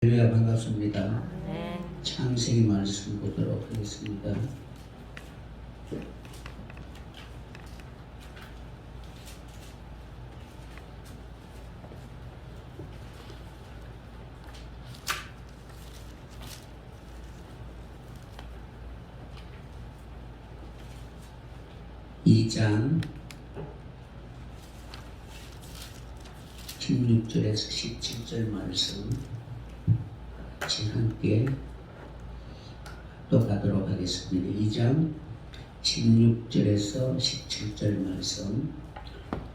할렐루야, 반갑습니다. 네. 창세기 말씀 보도록 하겠습니다. 이 장 16절에서 17절 말씀 같이 함께 또 가도록 하겠습니다. 2장 16절에서 17절 말씀.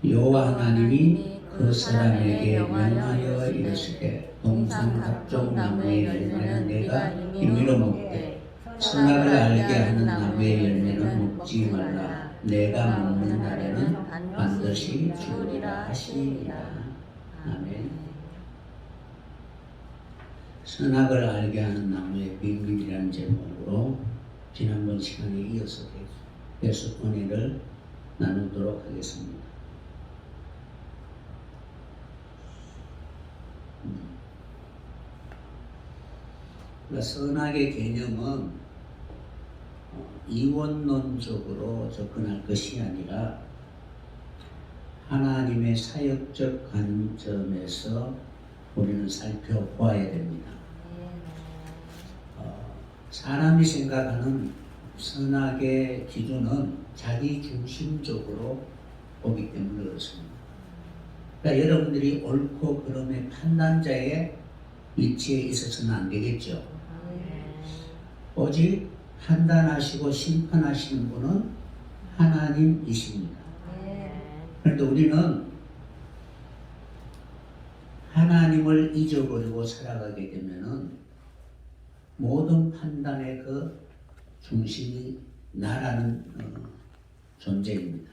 여호와 하나님이 그 사람에게 명하여 이르시되 동산 각종 나무의 열매는 내가 임의로 먹되 선악을 알게 하는 나무의 열매는 먹지 말라. 내가 먹는 날에는 반드시 죽으리라 하시니라. 아멘. 선악을 알게 하는 나무의 비밀이라는 제목으로 지난번 시간에 이어서 계속 은혜를 나누도록 하겠습니다. 선악의 개념은 이원론적으로 접근할 것이 아니라 하나님의 사역적 관점에서 우리는 살펴보아야 됩니다. 사람이 생각하는 선악의 기준은 자기 중심적으로 보기 때문에 그렇습니다. 그러니까 여러분들이 옳고 그름의 판단자의 위치에 있어서는 안 되겠죠. 오직 판단하시고 심판하시는 분은 하나님이십니다. 그런데 우리는 하나님을 잊어버리고 살아가게 되면은 모든 판단의 그 중심이 나라는 존재입니다.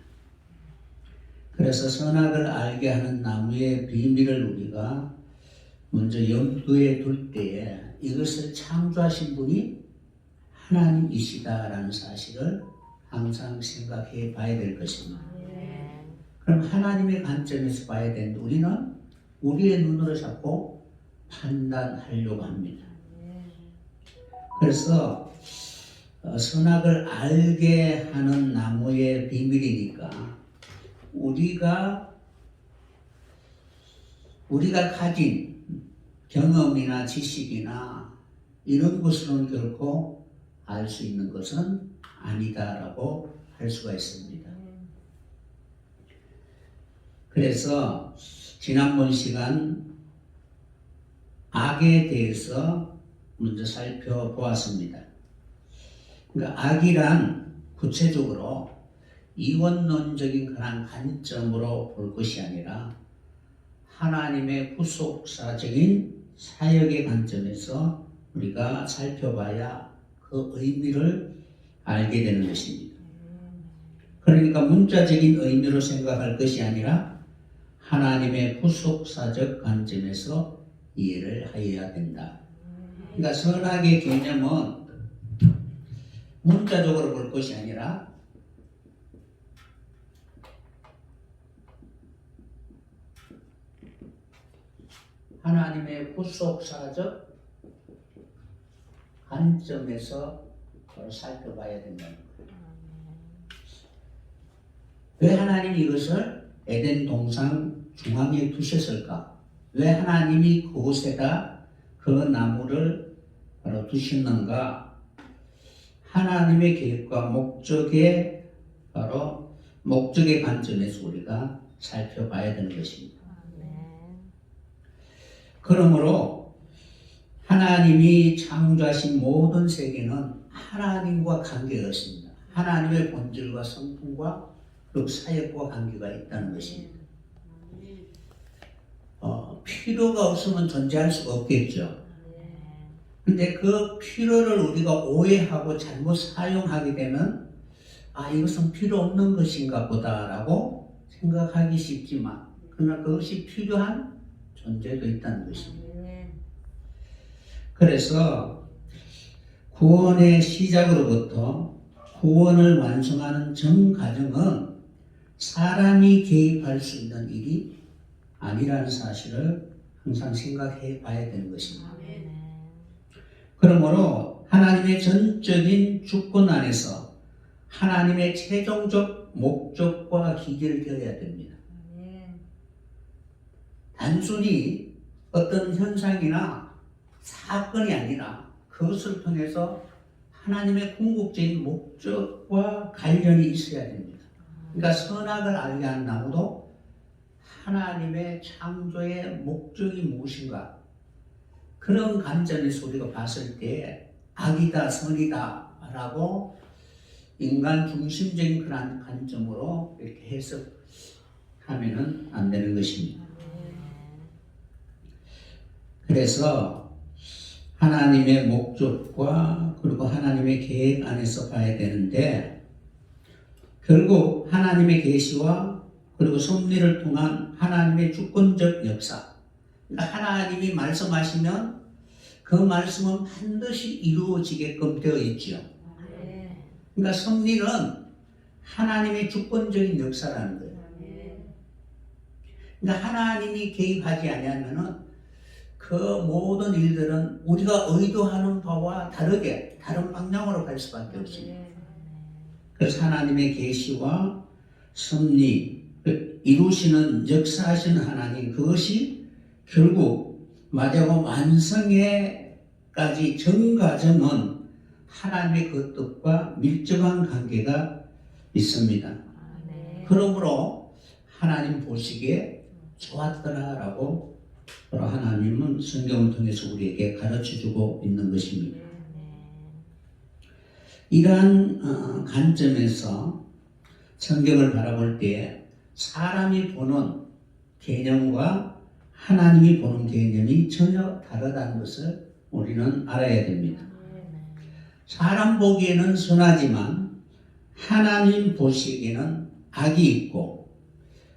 그래서 선악을 알게 하는 나무의 비밀을 우리가 먼저 염두에 둘 때에 이것을 창조하신 분이 하나님이시다라는 사실을 항상 생각해 봐야 될 것입니다. 그럼 하나님의 관점에서 봐야 되는데 우리는 우리의 눈으로 자꾸 판단하려고 합니다. 그래서 선악을 알게 하는 나무의 비밀이니까 우리가 가진 경험이나 지식이나 이런 것으로는 결코 알 수 있는 것은 아니다라고 할 수가 있습니다. 그래서 지난번 시간 악에 대해서 먼저 살펴보았습니다. 그러니까 악이란 구체적으로 이원론적인 그런 관점으로 볼 것이 아니라 하나님의 후속사적인 사역의 관점에서 우리가 살펴봐야 그 의미를 알게 되는 것입니다. 그러니까 문자적인 의미로 생각할 것이 아니라 하나님의 후속사적 관점에서 이해를 하여야 된다. 그러니까 선악의 개념은 문자적으로 볼 것이 아니라 하나님의 후속사적 관점에서 살펴봐야 된다는 거예요. 왜 하나님이 이것을 에덴 동산 중앙에 두셨을까? 왜 하나님이 그곳에다 그 나무를 바로 두셨는가? 하나님의 계획과 목적의 바로 목적의 관점에서 우리가 살펴봐야 되는 것입니다. 그러므로 하나님이 창조하신 모든 세계는 하나님과 관계가 있습니다. 하나님의 본질과 성품과 그 사역과 관계가 있다는 것입니다. 필요가 없으면 존재할 수가 없겠죠. 근데 그 필요를 우리가 오해하고 잘못 사용하게 되면 이것은 필요 없는 것인가 보다라고 생각하기 쉽지만 그러나 그것이 필요한 존재도 있다는 것입니다. 그래서 구원의 시작으로부터 구원을 완성하는 전 과정은 사람이 개입할 수 있는 일이 아니라는 사실을 항상 생각해 봐야 되는 것입니다. 그러므로 하나님의 전적인 주권 안에서 하나님의 최종적 목적과 기결되어야 됩니다. 단순히 어떤 현상이나 사건이 아니라 그것을 통해서 하나님의 궁극적인 목적과 관련이 있어야 됩니다. 그러니까 선악을 알게 한 나무도 하나님의 창조의 목적이 무엇인가, 그런 관점에서 우리가 봤을 때 악이다 선이다 라고 인간 중심적인 그런 관점으로 이렇게 해석하면은 안 되는 것입니다. 그래서 하나님의 목적과 그리고 하나님의 계획 안에서 봐야 되는데, 결국 하나님의 계시와 그리고 섭리를 통한 하나님의 주권적 역사, 그러니까 하나님이 말씀하시면 그 말씀은 반드시 이루어지게끔 되어 있죠. 그러니까 섭리는 하나님의 주권적인 역사라는 거예요. 그러니까 하나님이 개입하지 아니하면은 그 모든 일들은 우리가 의도하는 바와 다르게 다른 방향으로 갈 수밖에 없습니다. 그래서 하나님의 계시와 섭리, 이루시는 역사하시는 하나님, 그것이 결국 마지막 완성에까지 전 과정은 하나님의 그 뜻과 밀접한 관계가 있습니다. 그러므로 하나님 보시기에 좋았더라라고 하나님은 성경을 통해서 우리에게 가르쳐주고 있는 것입니다. 이러한 관점에서 성경을 바라볼 때 사람이 보는 개념과 하나님이 보는 개념이 전혀 다르다는 것을 우리는 알아야 됩니다. 사람 보기에는 선하지만 하나님 보시기에는 악이 있고,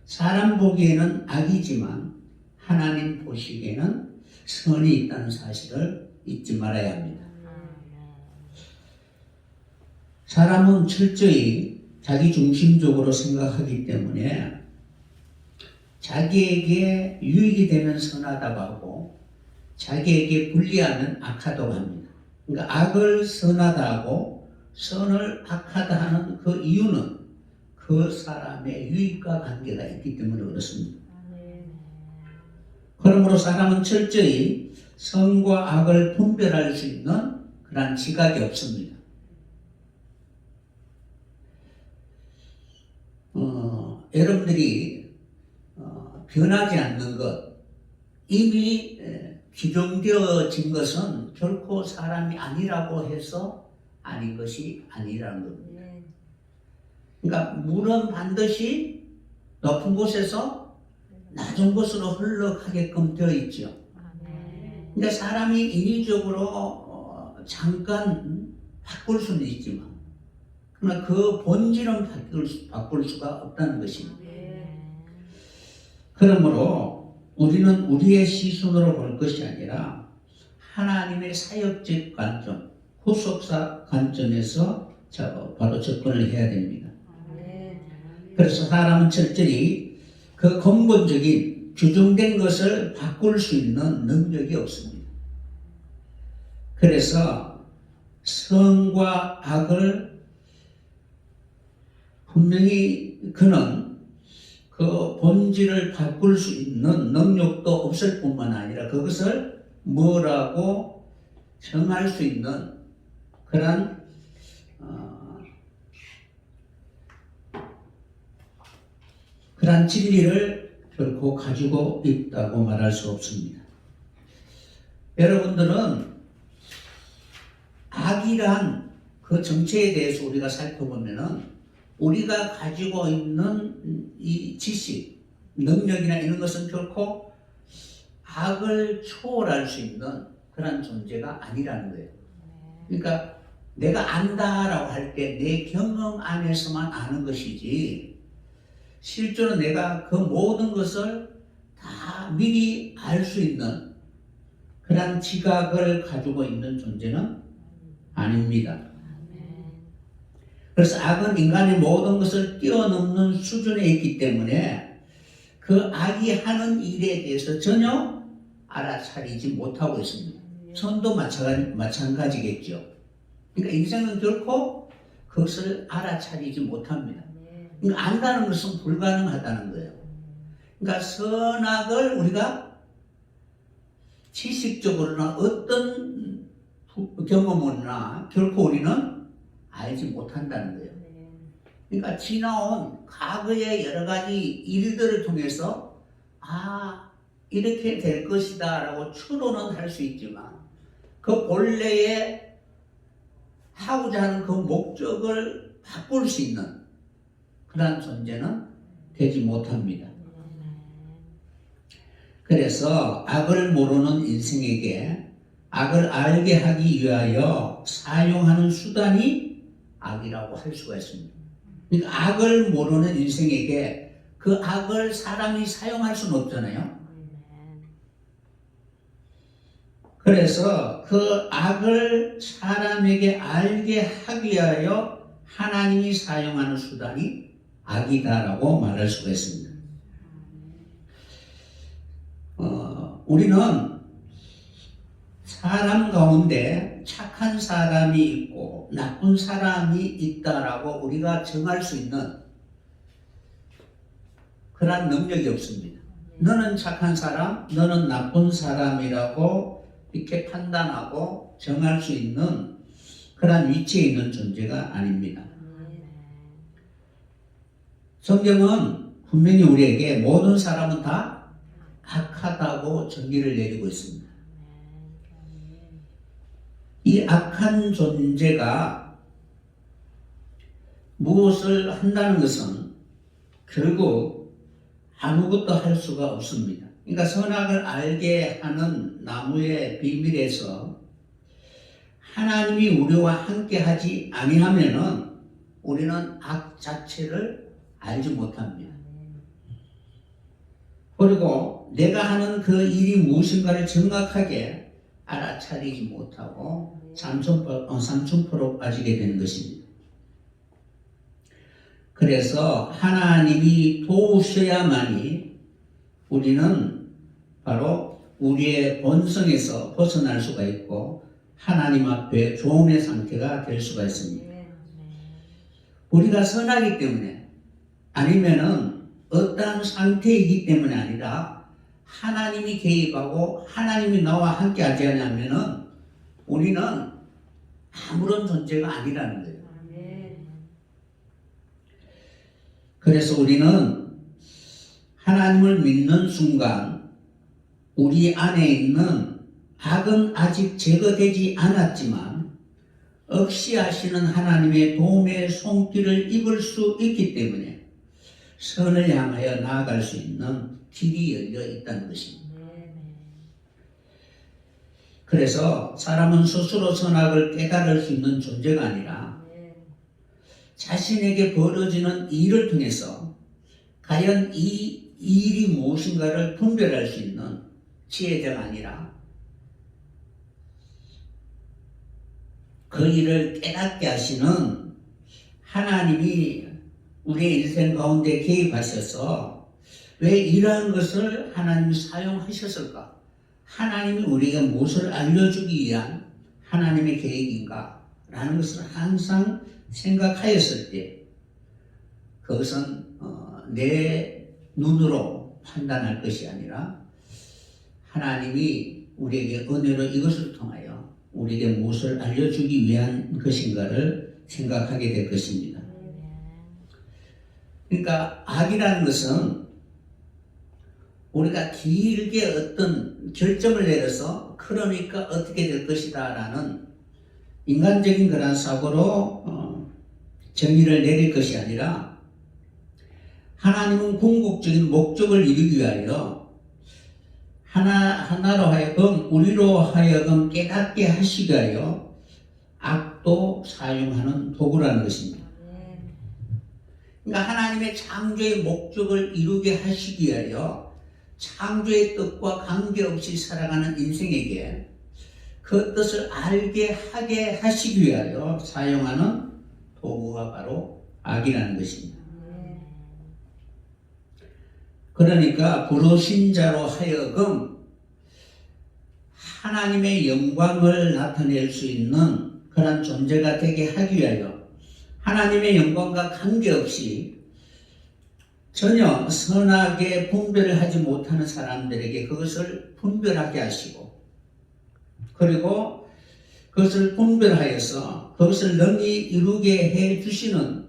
사람 보기에는 악이지만 하나님 보시기에는 선이 있다는 사실을 잊지 말아야 합니다. 사람은 철저히 자기 중심적으로 생각하기 때문에 자기에게 유익이 되면 선하다고 하고 자기에게 불리하면 악하다고 합니다. 그러니까 악을 선하다고 선을 악하다 하는 그 이유는 그 사람의 유익과 관계가 있기 때문에 그렇습니다. 그러므로 사람은 철저히 선과 악을 분별할 수 있는 그런 지각이 없습니다. 여러분들이 변하지 않는 것, 이미 규정되어진 것은 결코 사람이 아니라고 해서 아닌 것이 아니라는 겁니다. 그러니까 물은 반드시 높은 곳에서 낮은 곳으로 흘러가게끔 되어 있죠. 근데 사람이 인위적으로 잠깐 바꿀 수는 있지만 그러나 그 본질은 바꿀 수가 없다는 것입니다. 그러므로 우리는 우리의 시선으로 볼 것이 아니라 하나님의 사역적 관점, 후속사 관점에서 바로 접근을 해야 됩니다. 그래서 사람은 철저히 그 근본적인 규정된 것을 바꿀 수 있는 능력이 없습니다. 그래서 선과 악을 분명히 그는 그 본질을 바꿀 수 있는 능력도 없을 뿐만 아니라 그것을 뭐라고 정할 수 있는 그런 진리를 결코 가지고 있다고 말할 수 없습니다. 여러분들은 악이란 그 정체에 대해서 우리가 살펴보면은 우리가 가지고 있는 이 지식, 능력이나 이런 것은 결코 악을 초월할 수 있는 그런 존재가 아니라는 거예요. 그러니까 내가 안다라고 할 때 내 경험 안에서만 아는 것이지 실제로 내가 그 모든 것을 다 미리 알 수 있는 그런 지각을 가지고 있는 존재는 아닙니다. 그래서 악은 인간의 모든 것을 뛰어넘는 수준에 있기 때문에 그 악이 하는 일에 대해서 전혀 알아차리지 못하고 있습니다. 선도 마찬가지겠죠. 그러니까 인생은 결코 그것을 알아차리지 못합니다. 그러니까 안다는 것은 불가능하다는 거예요. 그러니까 선악을 우리가 지식적으로나 어떤 경험으로나 결코 우리는 알지 못한다는 거예요. 그러니까 지나온 과거의 여러 가지 일들을 통해서 이렇게 될 것이다 라고 추론은 할 수 있지만 그 본래의 하고자 하는 그 목적을 바꿀 수 있는 그런 존재는 되지 못합니다. 그래서 악을 모르는 인생에게 악을 알게 하기 위하여 사용하는 수단이 악이라고 할 수가 있습니다. 그러니까 악을 모르는 인생에게 그 악을 사람이 사용할 수는 없잖아요. 그래서 그 악을 사람에게 알게 하기 위하여 하나님이 사용하는 수단이 악이다라고 말할 수가 있습니다. 우리는 사람 가운데 착한 사람이 있고 나쁜 사람이 있다라고 우리가 정할 수 있는 그런 능력이 없습니다. 너는 착한 사람, 너는 나쁜 사람이라고 이렇게 판단하고 정할 수 있는 그런 위치에 있는 존재가 아닙니다. 성경은 분명히 우리에게 모든 사람은 다 악하다고 정의를 내리고 있습니다. 이 악한 존재가 무엇을 한다는 것은 결국 아무것도 할 수가 없습니다. 그러니까 선악을 알게 하는 나무의 비밀에서 하나님이 우리와 함께 하지 아니하면은 우리는 악 자체를 알지 못합니다. 그리고 내가 하는 그 일이 무엇인가를 정확하게 알아차리지 못하고 삼천포로 빠지게 되는 것입니다. 그래서 하나님이 도우셔야만이 우리는 바로 우리의 본성에서 벗어날 수가 있고 하나님 앞에 조음의 상태가 될 수가 있습니다. 우리가 선하기 때문에 아니면은 어떠한 상태이기 때문에 아니라 하나님이 개입하고 하나님이 나와 함께 하지 않으면은 우리는 아무런 존재가 아니라는 거예요. 그래서 우리는 하나님을 믿는 순간 우리 안에 있는 악은 아직 제거되지 않았지만 억시하시는 하나님의 도움의 손길을 입을 수 있기 때문에 선을 향하여 나아갈 수 있는 길이 열려 있다는 것입니다. 그래서 사람은 스스로 선악을 깨달을 수 있는 존재가 아니라 자신에게 벌어지는 일을 통해서 과연 이 일이 무엇인가를 분별할 수 있는 지혜자가 아니라 그 일을 깨닫게 하시는 하나님이 우리의 인생 가운데 개입하셔서 왜 이러한 것을 하나님이 사용하셨을까? 하나님이 우리에게 무엇을 알려주기 위한 하나님의 계획인가? 라는 것을 항상 생각하였을 때 그것은 내 눈으로 판단할 것이 아니라 하나님이 우리에게 은혜로 이것을 통하여 우리에게 무엇을 알려주기 위한 것인가를 생각하게 될 것입니다. 그러니까 악이라는 것은 우리가 길게 어떤 결정을 내려서 그러니까 어떻게 될 것이다 라는 인간적인 그런 사고로 정의를 내릴 것이 아니라 하나님은 궁극적인 목적을 이루기 위하여 하나로 하여금 우리로 하여금 깨닫게 하시기 위하여 악도 사용하는 도구라는 것입니다. 그러니까 하나님의 창조의 목적을 이루게 하시기 위하여 창조의 뜻과 관계없이 살아가는 인생에게 그 뜻을 알게 하게 하시기 위하여 사용하는 도구가 바로 악이라는 것입니다. 그러니까 불신자로 하여금 하나님의 영광을 나타낼 수 있는 그런 존재가 되게 하기 위하여 하나님의 영광과 관계없이 전혀 선하게 분별을 하지 못하는 사람들에게 그것을 분별하게 하시고, 그리고 그것을 분별하여서 그것을 능히 이루게 해 주시는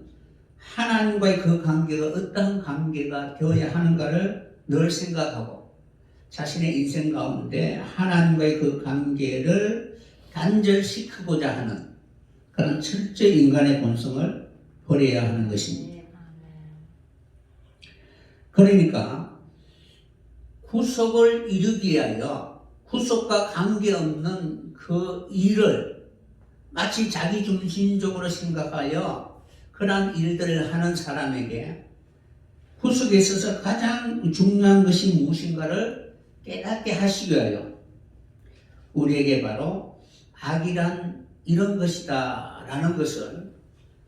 하나님과의 그 관계가 어떠한 관계가 되어야 하는가를 늘 생각하고, 자신의 인생 가운데 하나님과의 그 관계를 단절시키고자 하는 그런 철저히 인간의 본성을 버려야 하는 것입니다. 그러니까 구속을 이루기 위하여 구속과 관계없는 그 일을 마치 자기 중심적으로 생각하여 그러한 일들을 하는 사람에게 구속에 있어서 가장 중요한 것이 무엇인가를 깨닫게 하시기 위하여 우리에게 바로 악이란 이런 것이다 라는 것을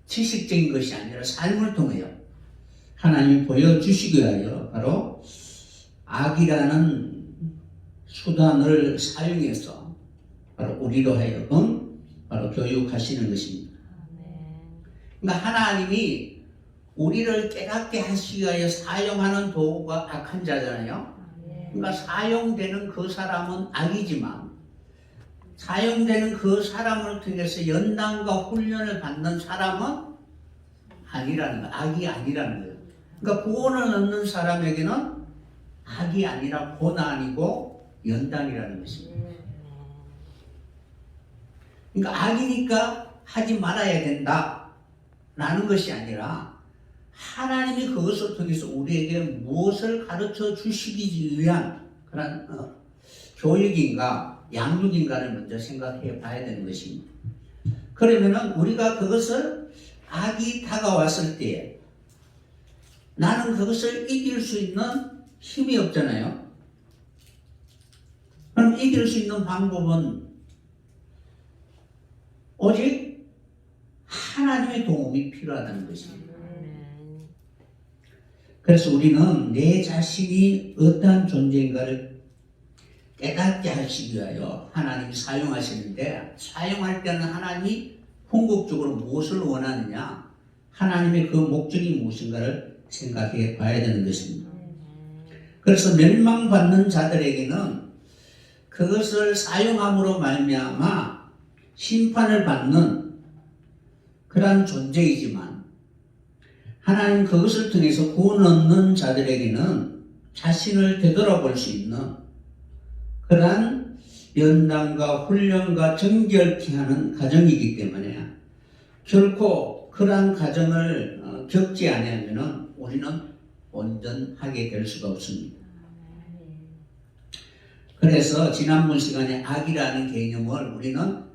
지식적인 것이 아니라 삶을 통하여 하나님이 보여주시기 위하여 바로 악이라는 수단을 사용해서 바로 우리로 하여금 바로 교육하시는 것입니다. 그러니까 하나님이 우리를 깨닫게 하시기 위하여 사용하는 도구가 악한 자잖아요. 그러니까 사용되는 그 사람은 악이지만 사용되는 그 사람을 통해서 연단과 훈련을 받는 사람은 아니라는 거예요. 악이 아니라는 거예요. 그러니까 구원을 얻는 사람에게는 악이 아니라 고난이고 연단이라는 것입니다. 그러니까 악이니까 하지 말아야 된다 라는 것이 아니라 하나님이 그것을 통해서 우리에게 무엇을 가르쳐 주시기 위한 그런 교육인가 양육인가를 먼저 생각해 봐야 되는 것입니다. 그러면은 우리가 그것을 악이 다가왔을 때에 나는 그것을 이길 수 있는 힘이 없잖아요. 그럼 이길 수 있는 방법은 오직 하나님의 도움이 필요하다는 것입니다. 그래서 우리는 내 자신이 어떠한 존재인가를 깨닫게 하시기 위하여 하나님이 사용하시는데, 사용할 때는 하나님이 궁극적으로 무엇을 원하느냐, 하나님의 그 목적이 무엇인가를 생각해 봐야 되는 것입니다. 그래서 멸망받는 자들에게는 그것을 사용함으로 말미암아 심판을 받는 그러한 존재이지만, 하나님 그것을 통해서 구원 얻는 자들에게는 자신을 되돌아볼 수 있는 그러한 연단과 훈련과 정결케 하는 과정이기 때문에 결코 그러한 과정을 겪지 않으면 우리는 온전하게 될 수가 없습니다. 그래서 지난번 시간에 악이라는 개념을 우리는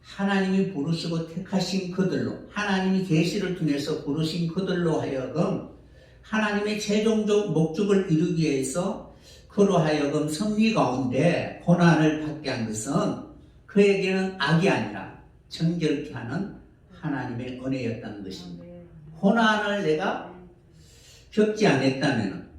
하나님이 부르시고 택하신 그들로, 하나님이 계시를 통해서 부르신 그들로 하여금 하나님의 최종적 목적을 이루기 위해서 그로 하여금 섭리 가운데 고난을 받게 한 것은 그에게는 악이 아니라 정결케 하는 하나님의 은혜였다는 것입니다. 고난을 내가 겪지 않았다면,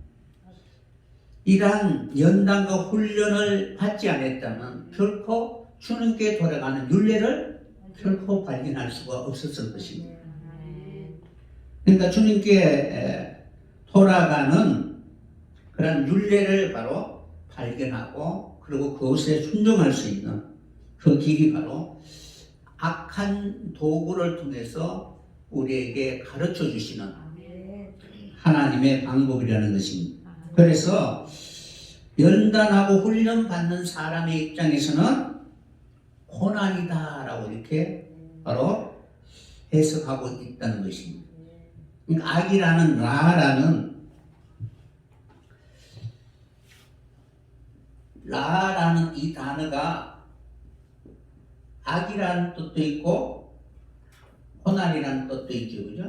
이러한 연단과 훈련을 받지 않았다면 결코 주님께 돌아가는 율례를 결코 발견할 수가 없었을 것입니다. 그러니까 주님께 돌아가는 그런 율례를 바로 발견하고 그리고 그것에 순종할 수 있는 그 길이 바로 악한 도구를 통해서 우리에게 가르쳐 주시는 하나님의 방법이라는 것입니다. 그래서 연단하고 훈련받는 사람의 입장에서는 고난이다라고 이렇게 바로 해석하고 있다는 것입니다. 그러니까 악이라는 라라는 이 단어가 악이라는 뜻도 있고 고난이라는 뜻도 있죠, 그죠?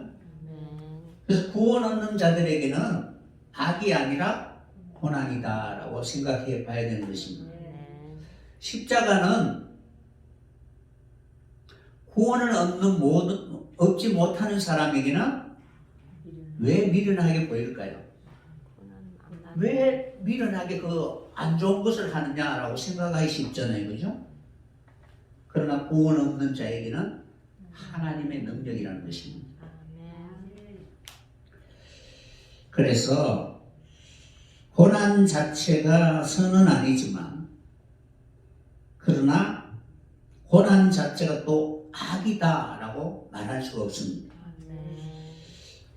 그래서 구원 얻는 자들에게는 악이 아니라 고난이다라고 생각해 봐야 되는 것입니다. 십자가는 구원을 얻지 못하는 사람에게는 왜 미련하게 보일까요? 왜 미련하게 그 안 좋은 것을 하느냐라고 생각하기 쉽잖아요. 그죠? 그러나 구원 없는 자에게는 하나님의 능력이라는 것입니다. 그래서 고난 자체가 선은 아니지만, 그러나 고난 자체가 또 악이다라고 말할 수가 없습니다.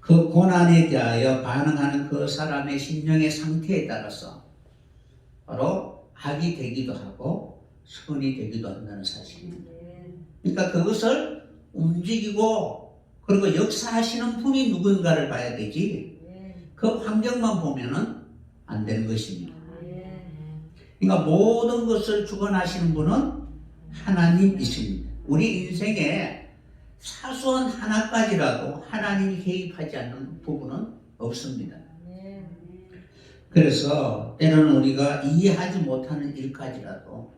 그 고난에 대하여 반응하는 그 사람의 심령의 상태에 따라서 바로 악이 되기도 하고 선이 되기도 한다는 사실입니다. 그러니까 그것을 움직이고 그리고 역사하시는 분이 누군가를 봐야 되지, 그 환경만 보면은 안 되는 것입니다. 그러니까 모든 것을 주관하시는 분은 하나님이십니다. 우리 인생에 사소한 하나까지라도 하나님이 개입하지 않는 부분은 없습니다. 그래서 때로는 우리가 이해하지 못하는 일까지라도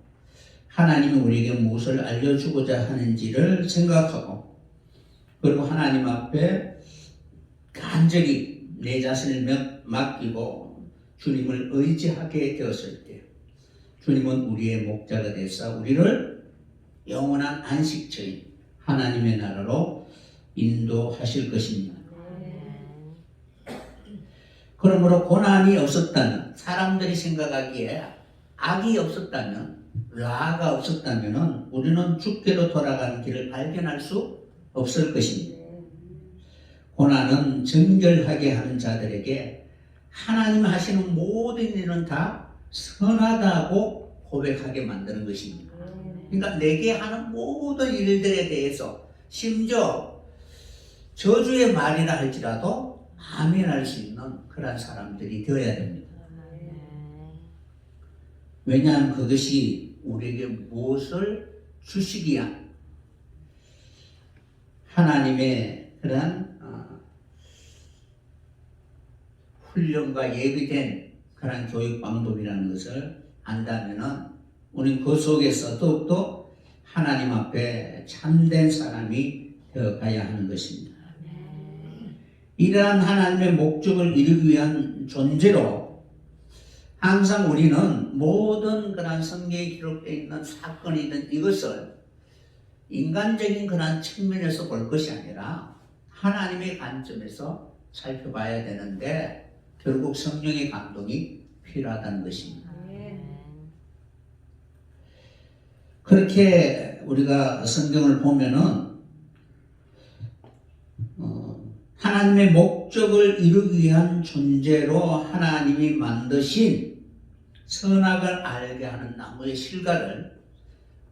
하나님이 우리에게 무엇을 알려주고자 하는지를 생각하고, 그리고 하나님 앞에 간절히 내 자신을 맡기고 주님을 의지하게 되었을 때, 주님은 우리의 목자가 되사 우리를 영원한 안식처인 하나님의 나라로 인도하실 것입니다. 그러므로 고난이 없었다면, 사람들이 생각하기에 악이 없었다면, 라가 없었다면 우리는 죽게로 돌아가는 길을 발견할 수 없을 것입니다. 고난은 정결하게 하는 자들에게 하나님 하시는 모든 일은 다 선하다고 고백하게 만드는 것입니다. 그러니까 내게 하는 모든 일들에 대해서 심지어 저주의 말이라 할지라도 아멘할 수 있는 그런 사람들이 되어야 됩니다. 왜냐하면 그것이 우리에게 무엇을 주시기야 하나님의 그런 훈련과 예비된 그런 교육 방법이라는 것을 안다면은 우리는 그 속에서 더욱더 하나님 앞에 참된 사람이 되어가야 하는 것입니다. 이러한 하나님의 목적을 이루기 위한 존재로 항상 우리는 모든 그런 성경에 기록되어 있는 사건이든 이것을 인간적인 그런 측면에서 볼 것이 아니라 하나님의 관점에서 살펴봐야 되는데, 결국 성령의 감동이 필요하다는 것입니다. 그렇게 우리가 성경을 보면은 하나님의 목적을 이루기 위한 존재로 하나님이 만드신 선악을 알게 하는 나무의 실과를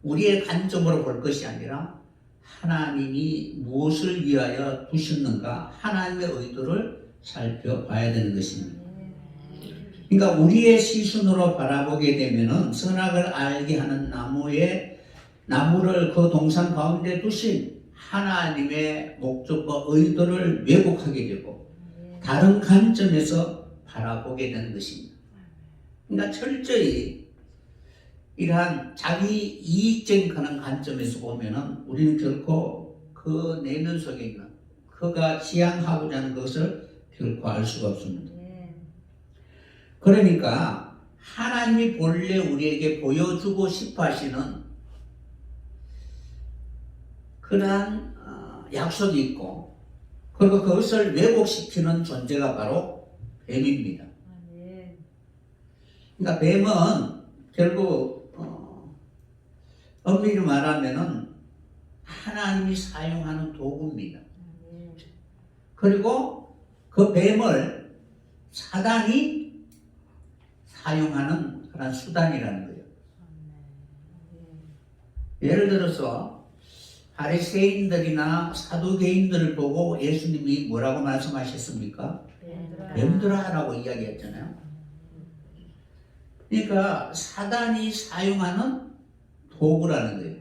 우리의 관점으로 볼 것이 아니라 하나님이 무엇을 위하여 두셨는가, 하나님의 의도를 살펴봐야 되는 것입니다. 그러니까 우리의 시선으로 바라보게 되면은 선악을 알게 하는 나무를 그 동산 가운데 두신 하나님의 목적과 의도를 왜곡하게 되고 다른 관점에서 바라보게 되는 것입니다. 그러니까 철저히 이러한 자기 이익적인 그런 관점에서 보면은 우리는 결코 그 내면 속에 있는 그가 지향하고자 하는 것을 결코 알 수가 없습니다. 그러니까 하나님이 본래 우리에게 보여주고 싶어 하시는 그러한 약속이 있고, 그리고 그것을 왜곡시키는 존재가 바로 뱀입니다. 그러니까 뱀은 결국 엄밀히 말하면은 하나님이 사용하는 도구입니다. 그리고 그 뱀을 사단이 사용하는 그런 수단이라는 거예요. 예를 들어서 바리새인들이나 사두개인들을 보고 예수님이 뭐라고 말씀하셨습니까? 뱀들아라고 이야기했잖아요. 그러니까 사단이 사용하는 도구라는 거예요.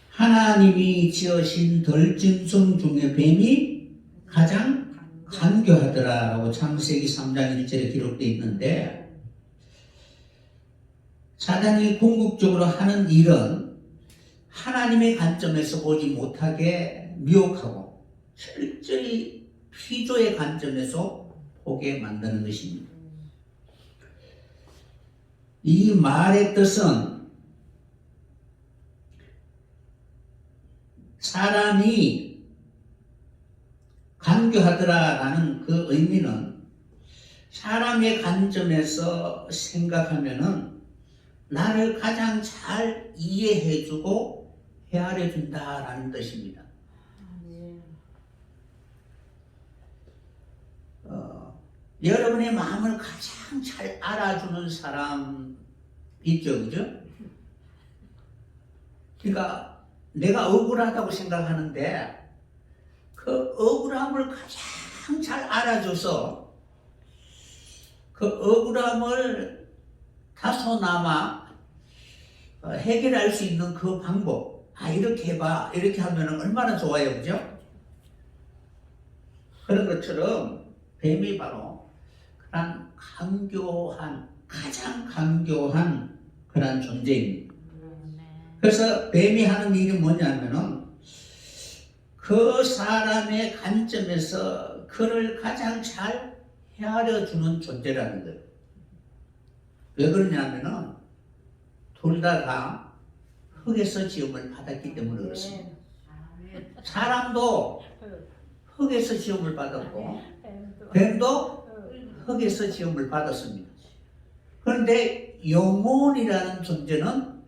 하나님이 지으신 덜짐승 중에 뱀이 가장 간교하더라라고 창세기 3장 1절에 기록되어 있는데, 사단이 궁극적으로 하는 일은 하나님의 관점에서 보지 못하게 미혹하고 철저히 피조의 관점에서 보게 만드는 것입니다. 이 말의 뜻은 사람이 간교하더라라는 그 의미는 사람의 관점에서 생각하면은 나를 가장 잘 이해해주고 헤아려준다라는 뜻입니다. 여러분의 마음을 가장 잘 알아주는 사람 있죠, 그죠? 그러니까 내가 억울하다고 생각하는데 그 억울함을 가장 잘 알아줘서 그 억울함을 다소나마 해결할 수 있는 그 방법, 이렇게 해봐, 이렇게 하면 얼마나 좋아요, 그죠? 그런 것처럼 뱀이 바로 그런 가장 강교한 그런 존재입니다. 그래서 뱀이 하는 일이 뭐냐면은 그 사람의 관점에서 그를 가장 잘 헤아려주는 존재라는 거예요. 왜 그러냐면은 둘 다 흙에서 지음을 받았기 때문에 그렇습니다. 사람도 흙에서 지음을 받았고 뱀도 흙에서 지음을 받았습니다. 그런데 영혼이라는 존재는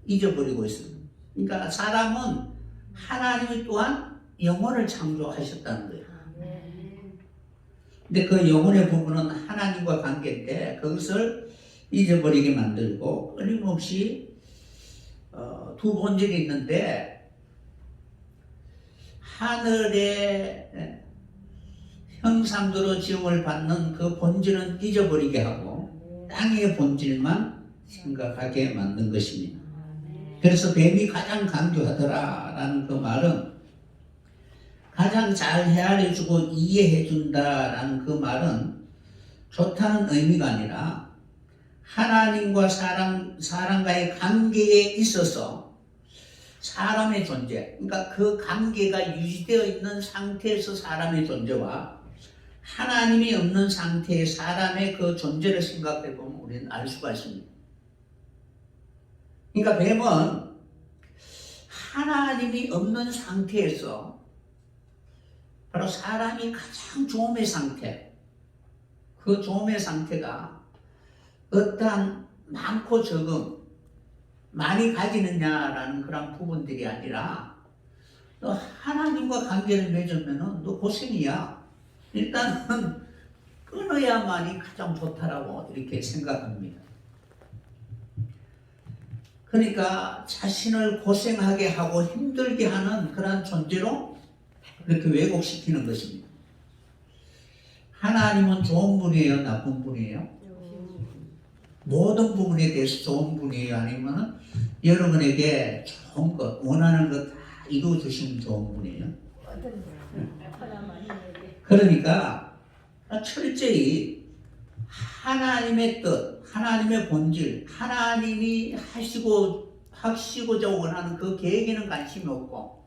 잊어버리고 있습니다. 그러니까 사람은 하나님이 또한 영혼을 창조하셨다는 거예요. 근데 그 영혼의 부분은 하나님과 관계인데 그것을 잊어버리게 만들고 끊임없이 두 본질이 있는데 하늘의 형상대로 지음을 받는 그 본질은 잊어버리게 하고 땅의 본질만 생각하게 만든 것입니다. 그래서 뱀이 가장 강조하더라라는 그 말은 가장 잘 헤아려주고 이해해준다라는 그 말은 좋다는 의미가 아니라 하나님과 사람과의 관계에 있어서 사람의 존재, 그러니까 그 관계가 유지되어 있는 상태에서 사람의 존재와 하나님이 없는 상태의 사람의 그 존재를 생각해 보면 우리는 알 수가 있습니다. 그러니까 뱀은 하나님이 없는 상태에서 바로 사람이 가장 좋음의 상태, 그 좋음의 상태가 어떠한 많고 적음, 많이 가지느냐라는 그런 부분들이 아니라 너 하나님과 관계를 맺으면 너 고생이야. 일단은 끊어야만이 가장 좋다라고 이렇게 생각합니다. 그러니까 자신을 고생하게 하고 힘들게 하는 그런 존재로 그렇게 왜곡시키는 것입니다. 하나님은 좋은 분이에요? 나쁜 분이에요? 모든 부분에 대해서 좋은 분이에요? 아니면 여러분에게 좋은 것, 원하는 것 다 이루어 주시는 좋은 분이에요? 그러니까 철저히 하나님의 뜻, 하나님의 본질, 하나님이 하시고자 원하는 그 계획에는 관심이 없고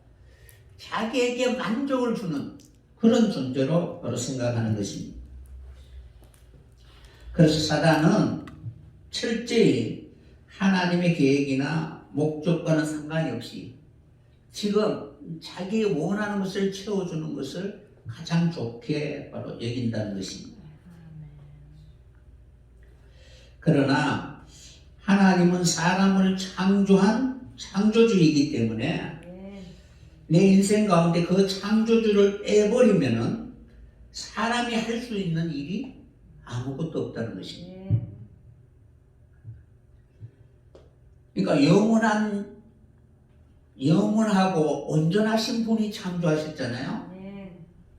자기에게 만족을 주는 그런 존재로 바로 생각하는 것입니다. 그래서 사단은 철저히 하나님의 계획이나 목적과는 상관이 없이 지금 자기 원하는 것을 채워주는 것을 가장 좋게 바로 여긴다는 것입니다. 그러나 하나님은 사람을 창조한 창조주이기 때문에 내 인생 가운데 그 창조주를 빼버리면은 사람이 할 수 있는 일이 아무것도 없다는 것입니다. 그러니까 영원하고 온전하신 분이 창조하셨잖아요.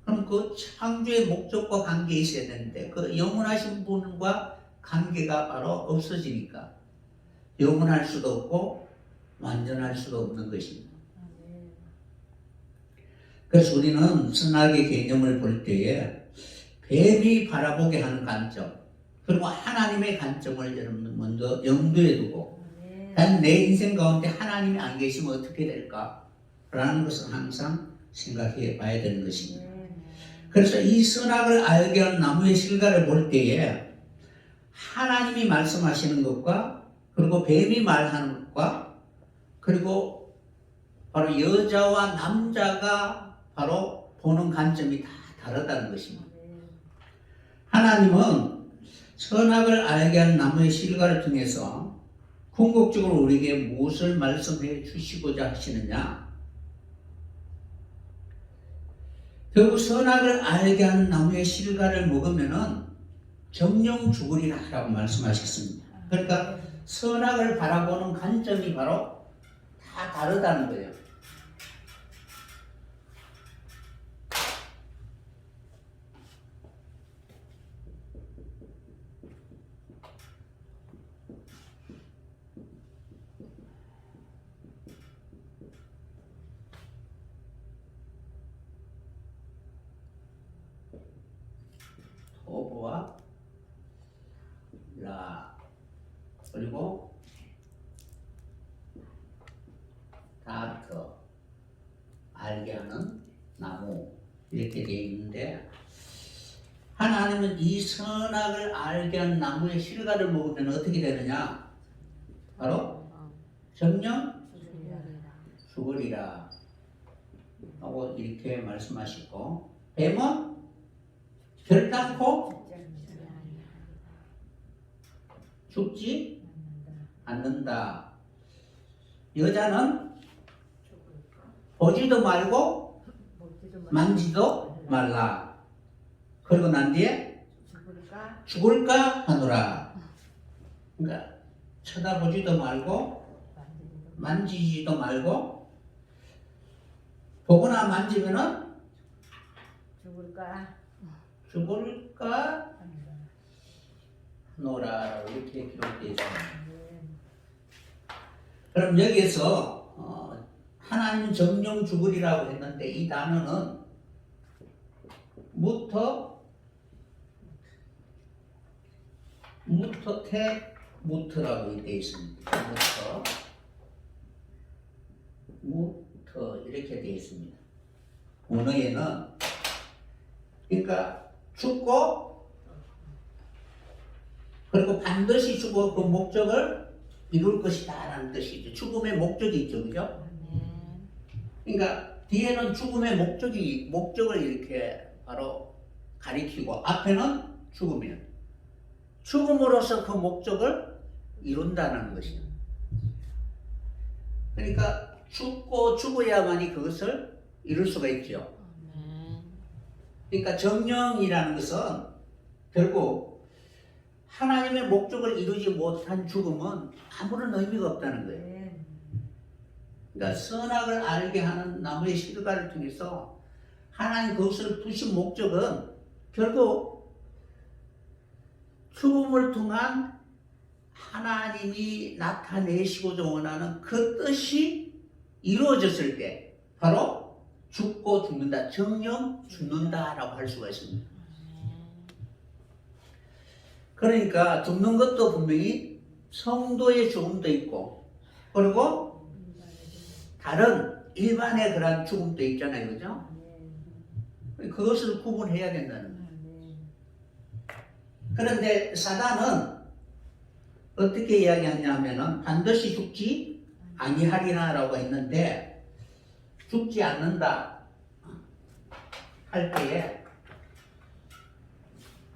그럼 그 창조의 목적과 관계에 있어야 되는데 그 영원하신 분과 관계가 바로 없어지니까 영원할 수도 없고 완전할 수도 없는 것입니다. 그래서 우리는 선악의 개념을 볼 때에 뱀이 바라보게 하는 관점 그리고 하나님의 관점을 여러분 먼저 염두에 두고 난 내 인생 가운데 하나님이 안 계시면 어떻게 될까? 라는 것을 항상 생각해 봐야 되는 것입니다. 그래서 이 선악을 알게 하는 나무의 실과를 볼 때에 하나님이 말씀하시는 것과 그리고 뱀이 말하는 것과 그리고 바로 여자와 남자가 바로 보는 관점이 다 다르다는 것입니다. 하나님은 선악을 알게 하는 나무의 실과를 통해서 궁극적으로 우리에게 무엇을 말씀해 주시고자 하시느냐? 결국 선악을 알게 하는 나무의 실과를 먹으면은 정령 죽으리라라고 말씀하셨습니다. 그러니까 선악을 바라보는 관점이 바로 다 다르다는 거예요. 오브와 라 그리고 다트 알게 하는 나무 이렇게 되어 있는데 하나님은 이 선악을 알게 하는 나무의 실과를 먹으면 어떻게 되느냐? 바로 정령 죽으리라 하고 이렇게 말씀하시고 뱀은 결단코 죽지 않는다. 여자는 보지도 말고 만지도 말라. 그리고 난 뒤에 죽을까 하노라. 그러니까 쳐다보지도 말고 만지지도 말고 보거나 만지면은 죽을까 하노라 이렇게 기록되어 있습니다. 그럼 여기에서 하나님 정령 죽으리라고 했는데 이 단어는 무터라고 되어 있습니다. 무터 이렇게 되어 있습니다. 원어에는 그러니까 죽고 그리고 반드시 죽어 그 목적을 이룰 것이다 라는 뜻이죠. 죽음의 목적이 있죠. 그죠? 그러니까 뒤에는 죽음의 목적을 이렇게 바로 가리키고 앞에는 죽음이에요. 죽음으로써 그 목적을 이룬다는 것이에요. 그러니까 죽고 죽어야만이 그것을 이룰 수가 있죠. 그러니까 정령이라는 것은 결국 하나님의 목적을 이루지 못한 죽음은 아무런 의미가 없다는 거예요. 그러니까 선악을 알게 하는 나무의 실과를 통해서 하나님 그것을 두신 목적은 결국 죽음을 통한 하나님이 나타내시고자 원하는 그 뜻이 이루어졌을 때 바로 죽고 죽는다, 정령 죽는다라고 할 수가 있습니다. 그러니까 죽는 것도 분명히 성도의 죽음도 있고 그리고 다른 일반의 그런 죽음도 있잖아요. 그죠? 그것을 구분해야 된다는 거예요. 그런데 사단은 어떻게 이야기하냐면은 반드시 죽지 아니하리라라고 했는데 죽지 않는다 할 때에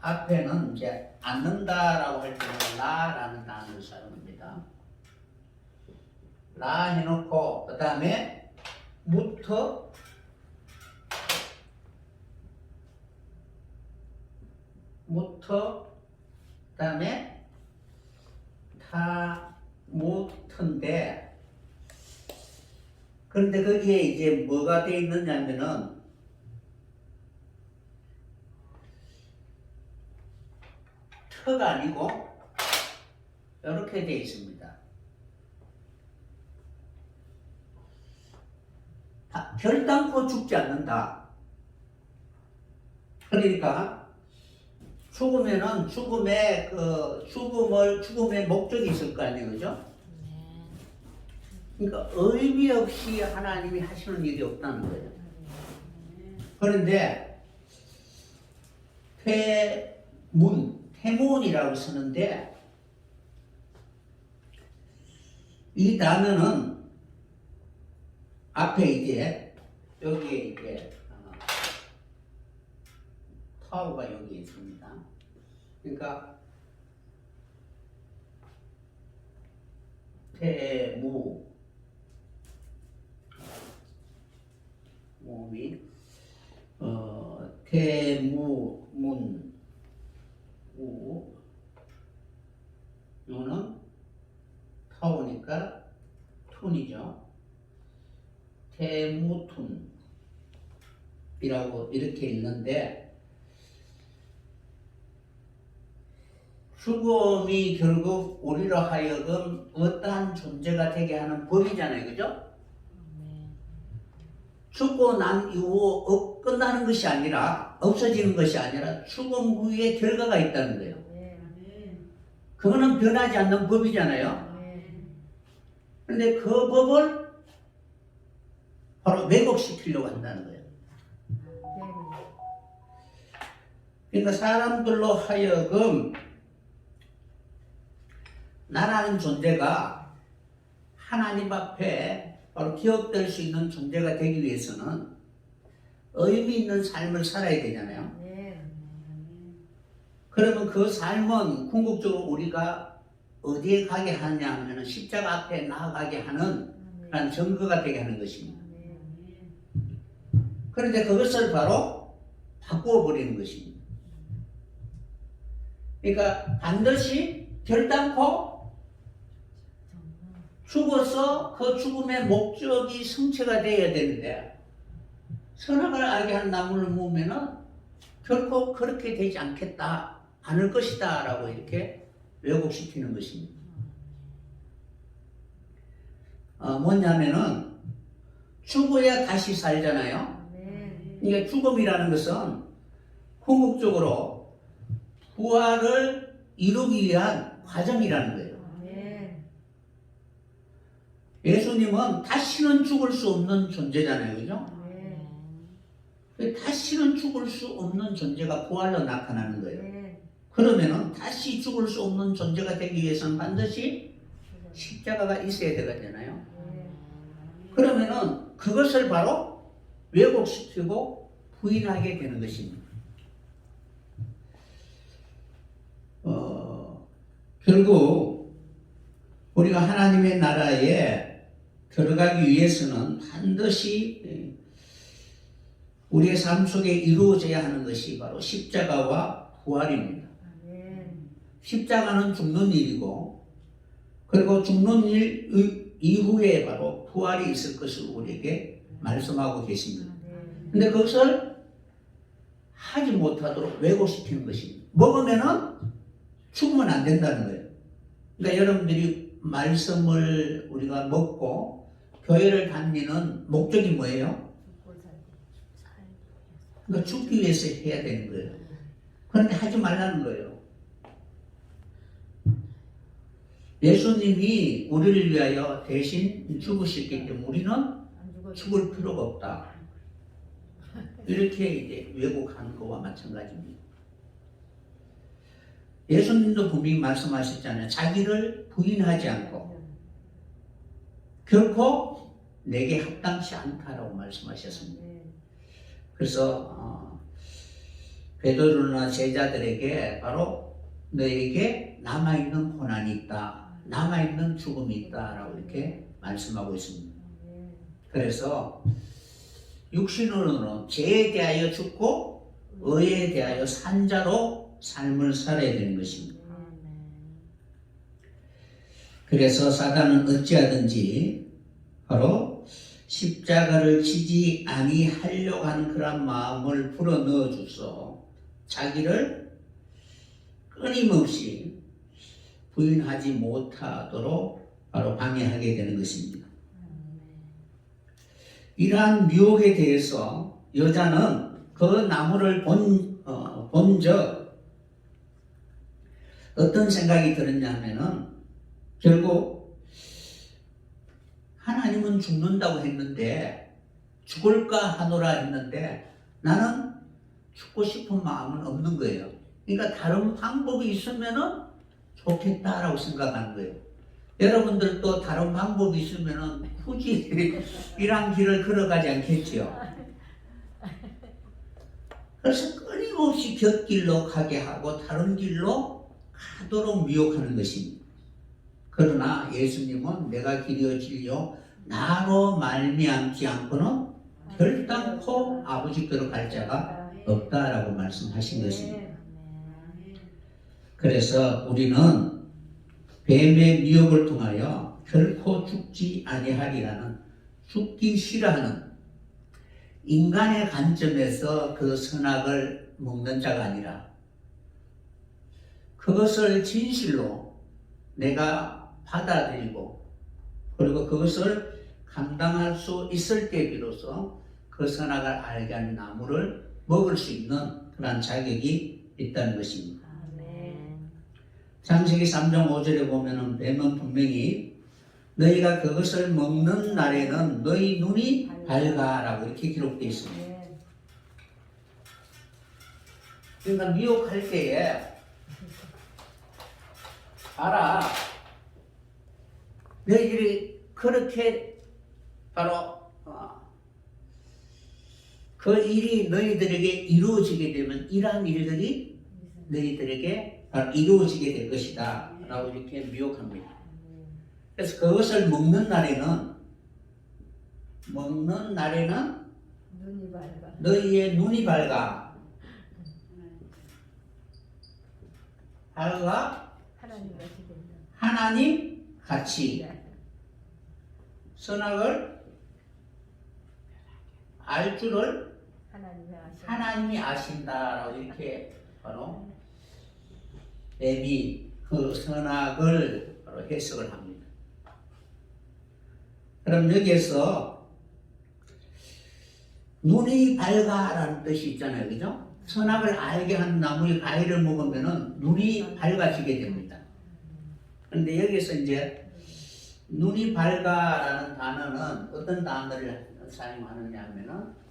앞에는 이제 않는다라고 할 때는 라라는 단어를 사용합니다. 라 해놓고 그 다음에 무터 그 다음에 무터인데 그런데 거기에 이제 뭐가 되어 있느냐면은 터가 아니고 이렇게 되어 있습니다. 결단코 죽지 않는다. 그러니까 죽으면은 죽음의 목적이 있을 거 아니에요, 그죠? 그러니까 의미 없이 하나님이 하시는 일이 없다는 거예요. 그런데 태문이라고 쓰는데 이 단어는 앞에 이제 여기에 이제 타오가 여기 있습니다. 그러니까 태무 몸이 태무문 우 요는 타오니까 툰이죠. 태무툰이라고 이렇게 있는데 죽음이 결국 우리로 하여금 어떠한 존재가 되게 하는 법이잖아요. 그죠? 죽고 난 이후 끝나는 것이 아니라 없어지는 것이 아니라 죽음 후에 결과가 있다는 거예요. 그거는 변하지 않는 법이잖아요. 그런데 그 법을 바로 왜곡시키려고 한다는 거예요. 그러니까 사람들로 하여금 나라는 존재가 하나님 앞에 바로 기억될 수 있는 존재가 되기 위해서는 의미 있는 삶을 살아야 되잖아요. 그러면 그 삶은 궁극적으로 우리가 어디에 가게 하느냐 하면 십자가 앞에 나아가게 하는 그런 증거가 되게 하는 것입니다. 그런데 그것을 바로 바꾸어 버리는 것입니다. 그러니까 반드시 결단코 죽어서 그 죽음의 목적이 성취가 되어야 되는데 선악을 알게 한 나무를 모으면은 결코 그렇게 되지 않을 것이다 라고 이렇게 왜곡시키는 것입니다. 뭐냐면은 죽어야 다시 살잖아요. 그러니까 죽음이라는 것은 궁극적으로 부활을 이루기 위한 과정이라는 거예요. 예수님은 다시는 죽을 수 없는 존재잖아요. 그죠? 다시는 죽을 수 없는 존재가 부활로 나타나는 거예요. 그러면은 다시 죽을 수 없는 존재가 되기 위해서는 반드시 십자가가 있어야 되잖아요. 그러면은 그것을 바로 왜곡시키고 부인하게 되는 것입니다. 결국 우리가 하나님의 나라에 들어가기 위해서는 반드시 우리의 삶 속에 이루어져야 하는 것이 바로 십자가와 부활입니다. 십자가는 죽는 일이고 그리고 죽는 일 이후에 바로 부활이 있을 것을 우리에게 말씀하고 계십니다. 그런데 그것을 하지 못하도록 왜곡시키는 것입니다. 먹으면은 죽으면 안 된다는 거예요. 그러니까 여러분들이 말씀을 우리가 먹고 교회를 다니는 목적이 뭐예요? 그러니까 죽기 위해서 해야 되는 거예요. 그런데 하지 말라는 거예요. 예수님이 우리를 위하여 대신 죽으셨기 때문에 우리는 죽을 필요가 없다. 이렇게 이제 왜곡하는 것과 마찬가지입니다. 예수님도 분명히 말씀하셨잖아요. 자기를 부인하지 않고 결코 내게 합당치 않다라고 말씀하셨습니다. 그래서 베드로나 제자들에게 바로 너에게 남아있는 고난이 있다. 남아있는 죽음이 있다라고 이렇게 말씀하고 있습니다. 그래서 육신으로는 죄에 대하여 죽고 의에 대하여 산 자로 삶을 살아야 되는 것입니다. 그래서 사단은 어찌하든지 바로 십자가를 지지 아니하려고 하는 그런 마음을 불어넣어 주소 자기를 끊임없이 부인하지 못하도록 바로 방해하게 되는 것입니다. 이러한 유혹에 대해서 여자는 그 나무를 본 적 어떤 생각이 들었냐 하면은 결국 하나님은 죽는다고 했는데 죽을까 하노라 했는데 나는 죽고 싶은 마음은 없는 거예요. 그러니까 다른 방법이 있으면은 좋겠다라고 생각하는 거예요. 여러분들도 다른 방법이 있으면은 굳이 이런 길을 걸어가지 않겠지요. 그래서 끊임없이 곁길로 가게 하고 다른 길로 가도록 미혹하는 것입니다. 그러나 예수님은 내가 길이요 진리요 나로 말미암지 않고는 결단코 아버지께로 갈 자가 없다라고 말씀하신 것입니다. 그래서 우리는 뱀의 미혹을 통하여 결코 죽지 아니하리라는 죽기 싫어하는 인간의 관점에서 그 선악을 먹는 자가 아니라 그것을 진실로 내가 받아들이고 그리고 그것을 감당할 수 있을 때 비로소 그 선악을 알게 하는 나무를 먹을 수 있는 그런 자격이 있다는 것입니다. 창세기 3장 5절에 보면은 뱀은 분명히 너희가 그것을 먹는 날에는 너희 눈이 밝아라고 이렇게 기록되어 있습니다. 그러니까 미혹할 때에 알아 너희들이 그렇게 바로 그 일이 너희들에게 이루어지게 되면 이러한 일들이 너희들에게 바로 이루어지게 될 것이다 라고 이렇게 미혹합니다. 그래서 그것을 먹는 날에는 너희의 눈이 밝아 하나님 같이 선악을 알 줄을 하나님이 아신다라고 이렇게 바로 뱀이 그 선악을 바로 해석을 합니다. 그럼 여기에서 눈이 밝아라는 뜻이 있잖아요, 그죠? 선악을 알게 하는 나무의 과일을 먹으면은 눈이 밝아지게 됩니다. 그런데 여기서 이제 눈이 밝아라는 단어는 어떤 단어를 사용하느냐 하면은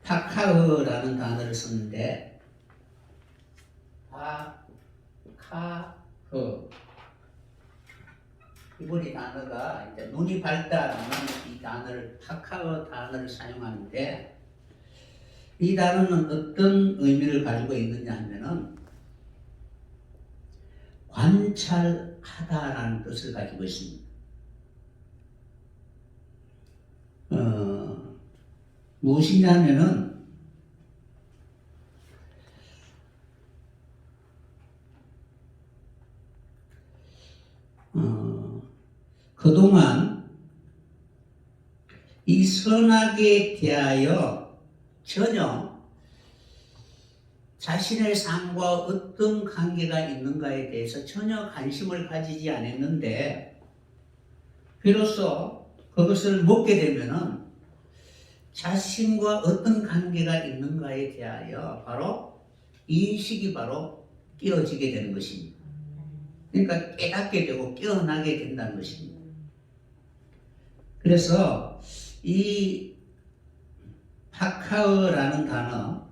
파카흐라는 단어를 쓰는데 파카흐 이번이 단어가 이제 눈이 밝다라는 이 단어를 파카흐 단어를 사용하는데 이 단어는 어떤 의미를 가지고 있느냐 하면은 관찰하다라는 뜻을 가지고 있습니다. 무엇이냐면은 그동안 이 선악에 대하여 전혀 자신의 삶과 어떤 관계가 있는가에 대해서 전혀 관심을 가지지 않았는데 비로소 그것을 먹게 되면은 자신과 어떤 관계가 있는가에 대하여 바로 인식이 바로 끼어지게 되는 것입니다. 그러니까 깨닫게 되고 깨어나게 된다는 것입니다. 그래서 이 파카흐라는 단어,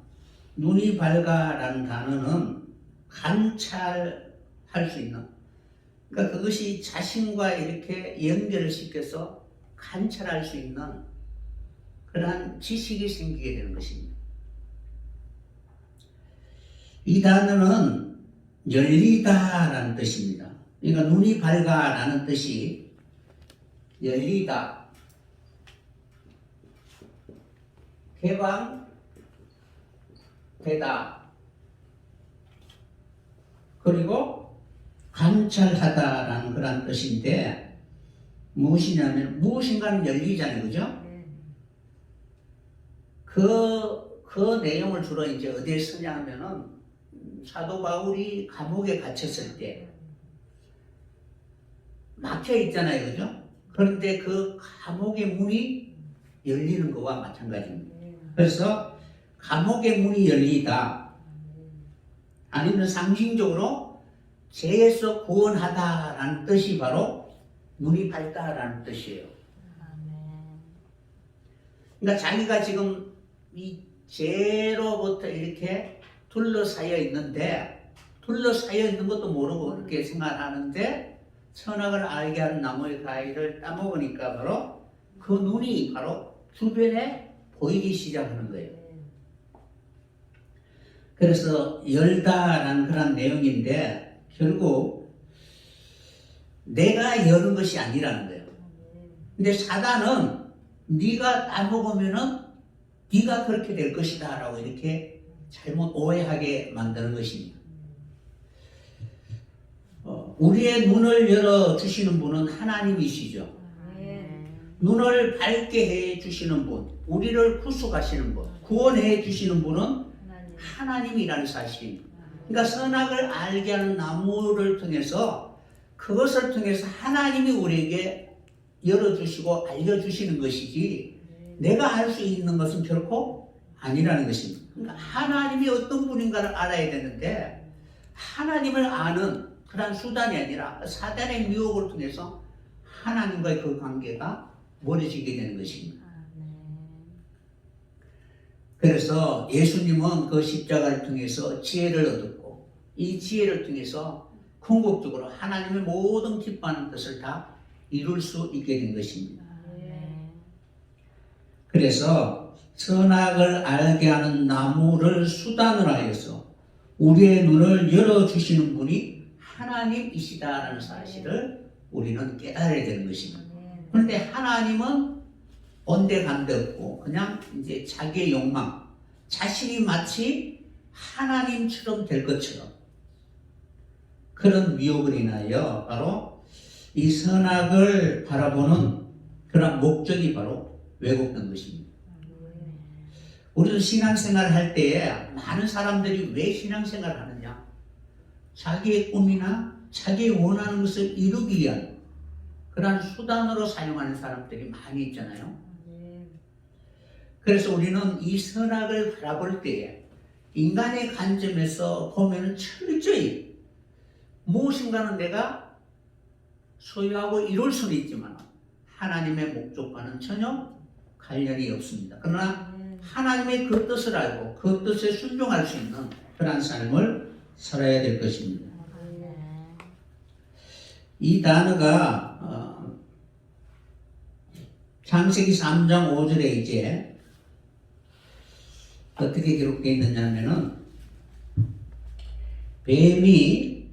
눈이 밝아라는 단어는 관찰할 수 있는, 그러니까 그것이 자신과 이렇게 연결을 시켜서 관찰할 수 있는 그러한 지식이 생기게 되는 것입니다. 이 단어는 열리다라는 뜻입니다. 그러니까 눈이 밝아라는 뜻이 열리다, 개방되다, 그리고 관찰하다라는 그런 뜻인데 무엇이냐면 무엇인가는 열리잖아요, 그죠? 그 내용을 주로 이제 어디에 쓰냐 하면은 사도 바울이 감옥에 갇혔을 때 막혀 있잖아요, 그죠? 그런데 그 감옥의 문이 열리는 것과 마찬가지입니다. 그래서 감옥의 문이 열리다, 아니면 상징적으로 죄에서 구원하다라는 뜻이 바로 눈이 밝다라는 뜻이에요. 그러니까 자기가 지금 이 죄로부터 이렇게 둘러싸여 있는데, 둘러싸여 있는 것도 모르고 그렇게 생각하는데 선악을 알게 하는 나무의 과일을 따먹으니까 바로 그 눈이 바로 주변에 보이기 시작하는 거예요. 그래서 열다라는 그런 내용인데 결국 내가 여는 것이 아니라는 거예요. 근데 사단은 네가 따먹으면은 네가 그렇게 될 것이다 라고 이렇게 잘못 오해하게 만드는 것입니다. 우리의 눈을 열어주시는 분은 하나님이시죠. 눈을 밝게 해주시는 분, 우리를 구속하시는 분, 구원해 주시는 분은 하나님이라는 사실입니다. 그러니까 선악을 알게 하는 나무를 통해서, 그것을 통해서 하나님이 우리에게 열어주시고 알려주시는 것이지 내가 알 수 있는 것은 결코 아니라는 것입니다. 그러니까 하나님이 어떤 분인가를 알아야 되는데 하나님을 아는 그런 수단이 아니라 사단의 미혹을 통해서 하나님과의 그 관계가 멀어지게 되는 것입니다. 그래서 예수님은 그 십자가를 통해서 지혜를 얻었고 이 지혜를 통해서 궁극적으로 하나님의 모든 기뻐하는 뜻을 다 이룰 수 있게 된 것입니다. 그래서 선악을 알게 하는 나무를 수단으로 하여서 우리의 눈을 열어주시는 분이 하나님이시다라는 사실을 우리는 깨달아야 되는 것입니다. 그런데 하나님은 온데간데 없고 그냥 이제 자기의 욕망, 자신이 마치 하나님처럼 될 것처럼 그런 미혹을 인하여 바로 이 선악을 바라보는 그런 목적이 바로 왜곡된 것입니다. 우리도 신앙생활을 할 때에 많은 사람들이 왜 신앙생활을 하느냐? 자기의 꿈이나 자기 원하는 것을 이루기 위한 그런 수단으로 사용하는 사람들이 많이 있잖아요. 그래서 우리는 이 선악을 바라볼 때에 인간의 관점에서 보면 철저히 무엇인가는 내가 소유하고 이룰 수는 있지만 하나님의 목적과는 전혀 관련이 없습니다. 그러나 하나님의 그 뜻을 알고 그 뜻에 순종할 수 있는 그런 삶을 살아야 될 것입니다. 이 단어가 창세기 3장 5절에 이제 어떻게 기록되어 있느냐면은 뱀이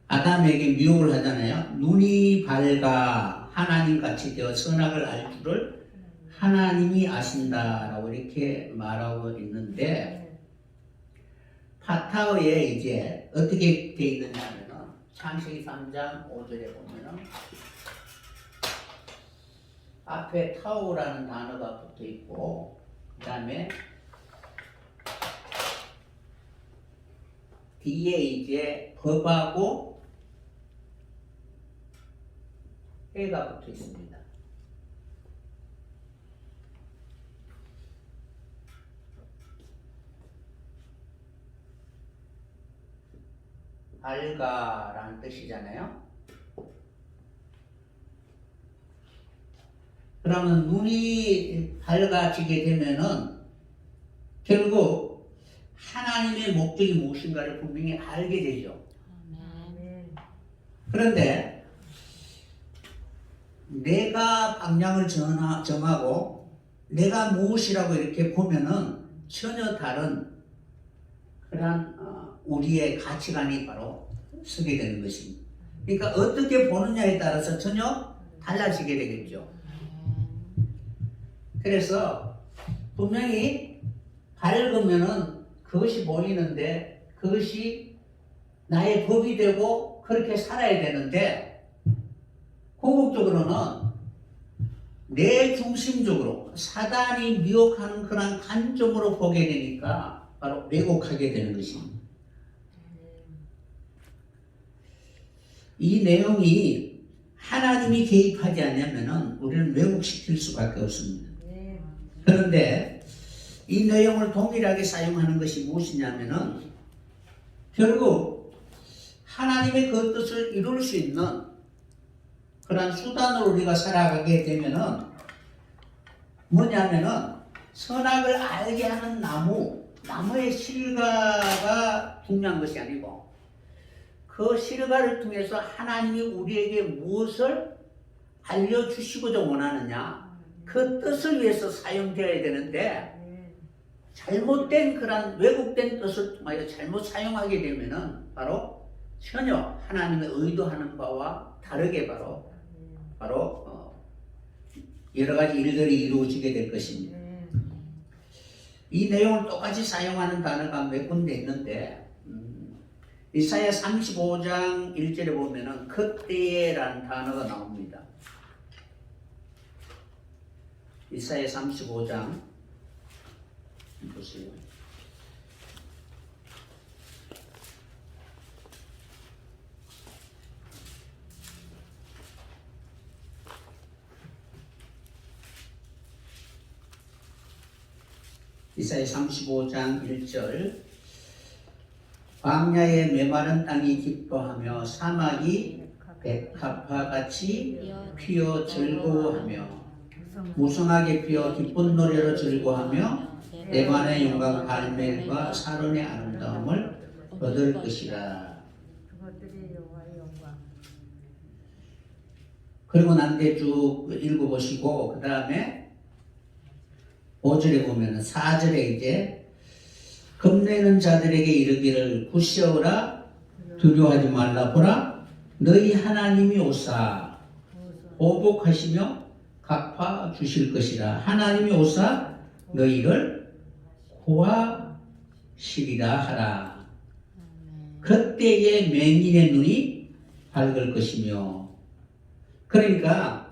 아담에게 미혹을 하잖아요. 눈이 밝아 하나님같이 되어 선악을 알 줄을 하나님이 아신다라고 이렇게 말하고 있는데 파타어에 이제 어떻게 되어 있느냐면은 창세기 3장 5절에 보면은 앞에 타오라는 단어가 붙어 있고 그 다음에 뒤에 이제 법하고 해가 붙어 있습니다. 알가라는 뜻이잖아요. 그러면 눈이 밝아지게 되면은 결국 하나님의 목적이 무엇인가를 분명히 알게 되죠. 그런데 내가 방향을 정하고 내가 무엇이라고 이렇게 보면은 전혀 다른 그런 우리의 가치관이 바로 서게 되는 것입니다. 그러니까 어떻게 보느냐에 따라서 전혀 달라지게 되겠죠. 그래서 분명히 밝으면은 그것이 보이는데 그것이 나의 법이 되고 그렇게 살아야 되는데 궁극적으로는 내 중심적으로 사단이 미혹하는 그런 관점으로 보게 되니까 바로 왜곡하게 되는 것입니다. 이 내용이 하나님이 개입하지 않으면 우리는 왜곡시킬 수밖에 없습니다. 그런데 이 내용을 동일하게 사용하는 것이 무엇이냐면은 결국 하나님의 그 뜻을 이룰 수 있는 그런 수단으로 우리가 살아가게 되면은 뭐냐면은 선악을 알게 하는 나무의 실과가 중요한 것이 아니고 그 실과를 통해서 하나님이 우리에게 무엇을 알려주시고자 원하느냐 그 뜻을 위해서 사용되어야 되는데 잘못된 그런 왜곡된 뜻을 통하여 잘못 사용하게 되면은 바로 전혀 하나님의 의도하는 바와 다르게 바로 여러 가지 일들이 이루어지게 될 것입니다. 이 내용을 똑같이 사용하는 단어가 몇 군데 있는데 이사야 35장 1절에 보면은 그때에라는 단어가 나옵니다. 이사야 35장 보세요. 이사야 35장 1절 광야의 메마른 땅이 기뻐하며 사막이 백합화같이 피어 즐거워하며 무성하게 피어 기쁜 노래로 즐거워하며 대만의 영광 갈멜과 사론의 아름다움을 얻을 것이라. 그리고 난 뒤에 쭉 읽어보시고 그 다음에 5절에 보면 4절에 이제 겁내는 자들에게 이르기를 굿세어라 두려워하지 말라 보라 너희 하나님이 오사 보복하시며 갚아 주실 것이라. 하나님이 오사 너희를 구하시리라 하라. 그때에 맹인의 눈이 밝을 것이며 그러니까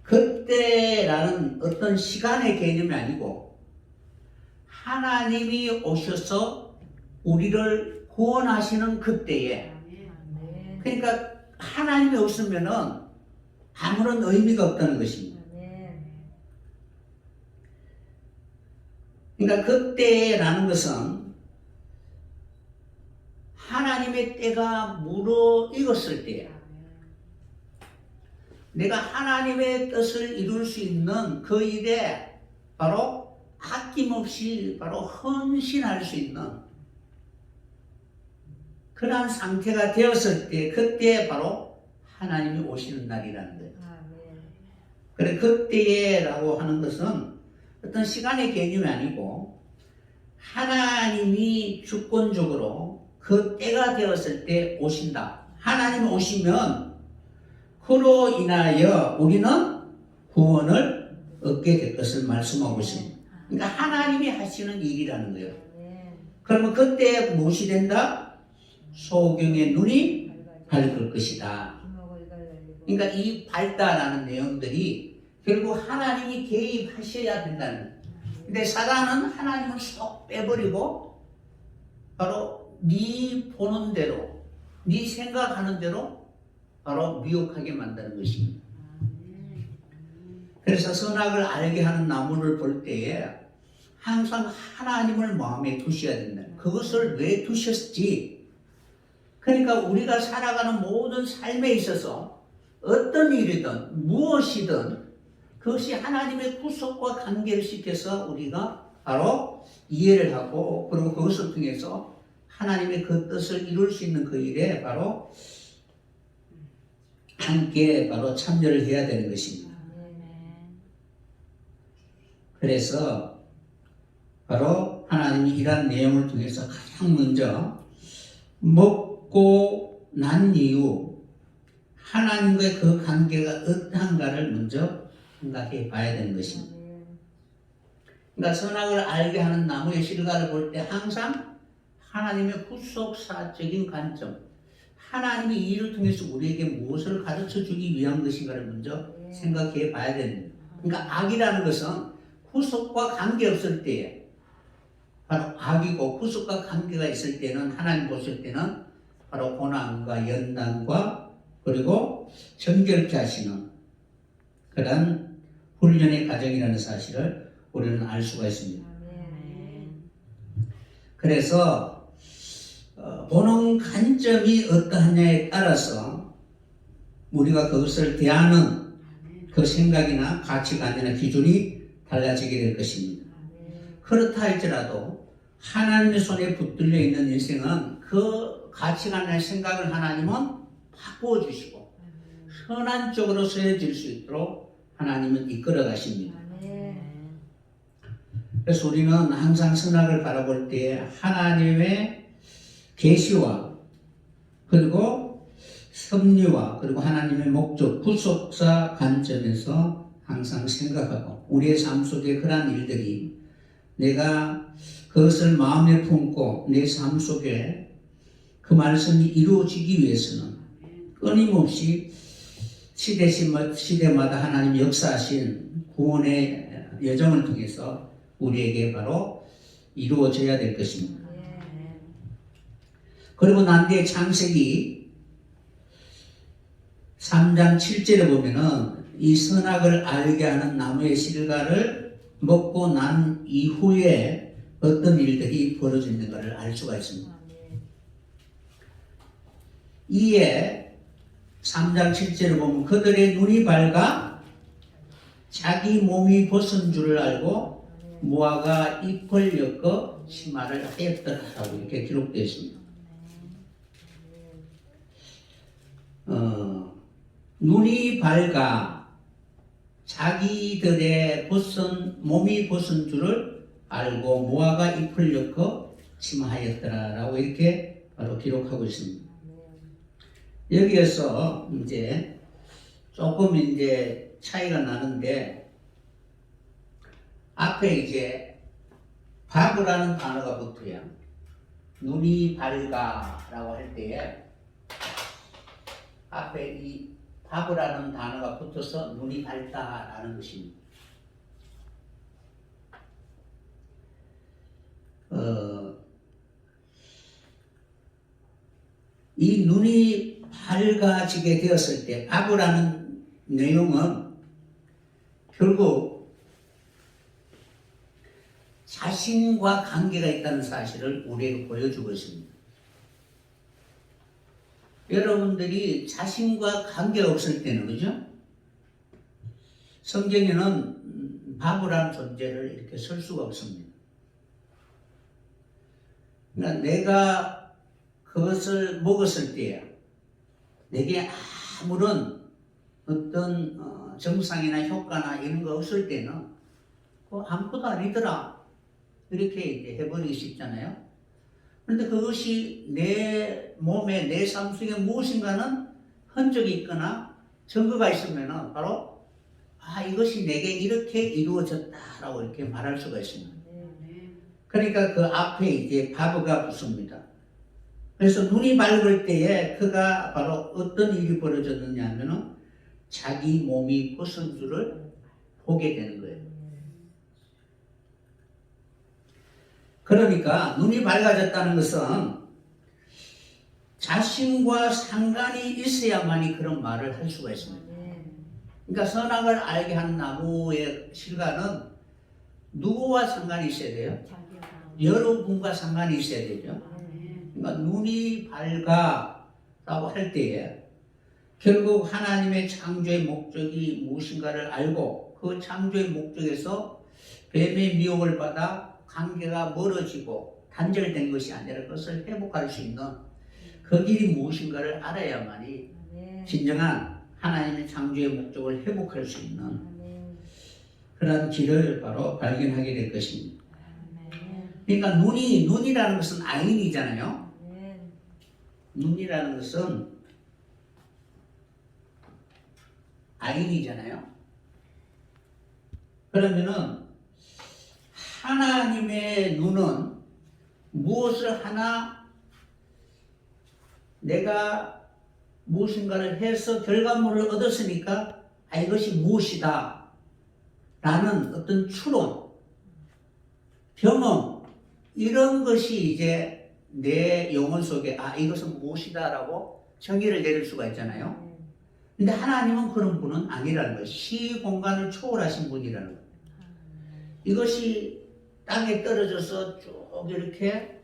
그때라는 어떤 시간의 개념이 아니고 하나님이 오셔서 우리를 구원하시는 그때에 그러니까 하나님이 없으면은 아무런 의미가 없다는 것입니다. 그러니까 그때라는 것은 하나님의 때가 무르익었을 때야. 내가 하나님의 뜻을 이룰 수 있는 그 일에 바로 아낌없이 바로 헌신할 수 있는 그러한 상태가 되었을 때 그때 바로 하나님이 오시는 날이라는 거예요. 그래 그때라고 하는 것은 어떤 시간의 개념이 아니고 하나님이 주권적으로 그 때가 되었을 때 오신다. 하나님이 오시면 그로 인하여 우리는 구원을 얻게 될 것을 말씀하고 있습니다. 그러니까 하나님이 하시는 일이라는 거예요. 그러면 그때 무엇이 된다? 소경의 눈이 밝을 것이다. 그러니까 이 밝다라는 내용들이 결국 하나님이 개입하셔야 된다는 거예요. 근데 사단은 하나님을 쏙 빼버리고 바로 네 보는 대로 네 생각하는 대로 바로 미혹하게 만드는 것입니다. 그래서 선악을 알게 하는 나무를 볼 때에 항상 하나님을 마음에 두셔야 된다. 그것을 왜 두셨지? 그러니까 우리가 살아가는 모든 삶에 있어서 어떤 일이든 무엇이든 그것이 하나님의 구속과 관계를 시켜서 우리가 바로 이해를 하고 그리고 그것을 통해서 하나님의 그 뜻을 이룰 수 있는 그 일에 바로 함께 바로 참여를 해야 되는 것입니다. 그래서 바로 하나님이 이러한 내용을 통해서 가장 먼저 먹고 난 이후 하나님과의 그 관계가 어떠한가를 먼저 생각해 봐야 되는 것입니다. 그러니까 선악을 알게 하는 나무의 실과를 볼 때 항상 하나님의 구속사적인 관점, 하나님이 이 일을 통해서 우리에게 무엇을 가르쳐 주기 위한 것인가를 먼저 생각해 봐야 됩니다. 그러니까 악이라는 것은 구속과 관계없을 때에 바로 악이고 구속과 관계가 있을 때는 하나님 보실 때는 바로 고난과 연단과 그리고 정결케 하시는 그런 훈련의 과정이라는 사실을 우리는 알 수가 있습니다. 그래서 보는 관점이 어떠하냐에 따라서 우리가 그것을 대하는 그 생각이나 가치관이나 기준이 달라지게 될 것입니다. 그렇다 할지라도 하나님의 손에 붙들려 있는 인생은 그 가치관이나 생각을 하나님은 바꾸어 주시고 선한 쪽으로 서해질 수 있도록 하나님은 이끌어 가십니다. 그래서 우리는 항상 선악을 바라볼 때 하나님의 계시와 그리고 섭리와 그리고 하나님의 목적, 구속사 관점에서 항상 생각하고 우리의 삶 속에 그러한 일들이 내가 그것을 마음에 품고 내 삶 속에 그 말씀이 이루어지기 위해서는 끊임없이 시대마다 하나님 역사하신 구원의 여정을 통해서 우리에게 바로 이루어져야 될 것입니다. 그리고 난 뒤에 창세기 3장 7절에 보면은 이 선악을 알게 하는 나무의 실과를 먹고 난 이후에 어떤 일들이 벌어지는가를 알 수가 있습니다. 이에 3장 7절을 보면 그들의 눈이 밝아 자기 몸이 벗은 줄을 알고 무화과 잎을 엮어 치마를 하였더라라고 이렇게 기록되어 있습니다. 눈이 밝아 자기들의 몸이 벗은 줄을 알고 무화과 잎을 엮어 치마하였더라라고 이렇게 바로 기록하고 있습니다. 여기에서 이제 조금 이제 차이가 나는데 앞에 이제 바보라는 단어가 붙어요. 눈이 밝아라고 할 때에 앞에 이 바보라는 단어가 붙어서 눈이 밝다라는 것입니다. 이 눈이 밝아지게 되었을 때 바보라는 내용은 결국 자신과 관계가 있다는 사실을 우리에게 보여주고 있습니다. 여러분들이 자신과 관계가 없을 때는 그죠? 성경에는 바보라는 존재를 이렇게 쓸 수가 없습니다. 그러니까 내가 그것을 먹었을 때야 내게 아무런 어떤 정상이나 효과나 이런 거 없을 때는 아무것도 아니더라 이렇게 이제 해버리기 쉽잖아요. 그런데 그것이 내 몸에 내 삶 속에 무엇인가는 흔적이 있거나 증거가 있으면 바로 이것이 내게 이렇게 이루어졌다라고 이렇게 말할 수가 있습니다. 그러니까 그 앞에 이제 바보가 붙습니다. 그래서 눈이 밝을 때에 그가 바로 어떤 일이 벌어졌느냐 하면은 자기 몸이 벗은 줄을 보게 되는 거예요. 그러니까 눈이 밝아졌다는 것은 자신과 상관이 있어야만이 그런 말을 할 수가 있습니다. 그러니까 선악을 알게 하는 나무의 실과는 누구와 상관이 있어야 돼요? 여러분과 상관이 있어야 되죠. 그러니까 눈이 밝아라고 할 때에 결국 하나님의 창조의 목적이 무엇인가를 알고 그 창조의 목적에서 뱀의 미혹을 받아 관계가 멀어지고 단절된 것이 아니라 그것을 회복할 수 있는 그 길이 무엇인가를 알아야만이 진정한 하나님의 창조의 목적을 회복할 수 있는 그런 길을 바로 발견하게 될 것입니다. 그러니까 눈이라는 것은 아인이잖아요. 눈이라는 것은 아인이잖아요. 그러면은 하나님의 눈은 무엇을 하나 내가 무엇인가를 해서 결과물을 얻었으니까 이것이 무엇이다 라는 어떤 추론, 경험 이런 것이 이제 내 영혼 속에 이것은 무엇이다 라고 정의를 내릴 수가 있잖아요. 근데 하나님은 그런 분은 아니라는 거예요. 시공간을 초월하신 분이라는 거예요. 이것이 땅에 떨어져서 쭉 이렇게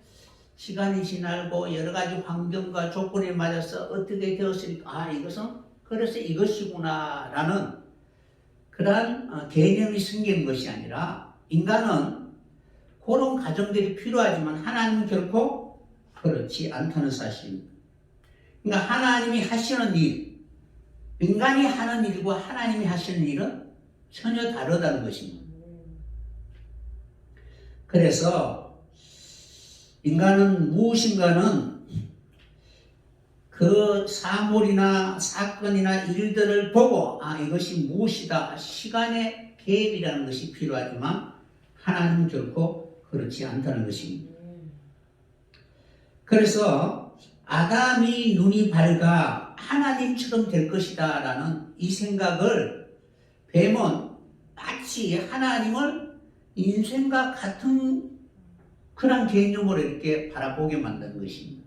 시간이 지나고 여러 가지 환경과 조건에 맞아서 어떻게 되었으니까 이것은 그래서 이것이구나라는 그러한 개념이 생기는 것이 아니라 인간은 그런 과정들이 필요하지만 하나님은 결코 그렇지 않다는 사실입니다. 그러니까 하나님이 하시는 일, 인간이 하는 일과 하나님이 하시는 일은 전혀 다르다는 것입니다. 그래서 인간은 무엇인가는 그 사물이나 사건이나 일들을 보고 이것이 무엇이다 시간의 계획이라는 것이 필요하지만 하나님은 결코 그렇지 않다는 것입니다. 그래서 아담이 눈이 밝아 하나님처럼 될 것이다 라는 이 생각을 뱀은 마치 하나님을 인생과 같은 그런 개념으로 이렇게 바라보게 만드는 것입니다.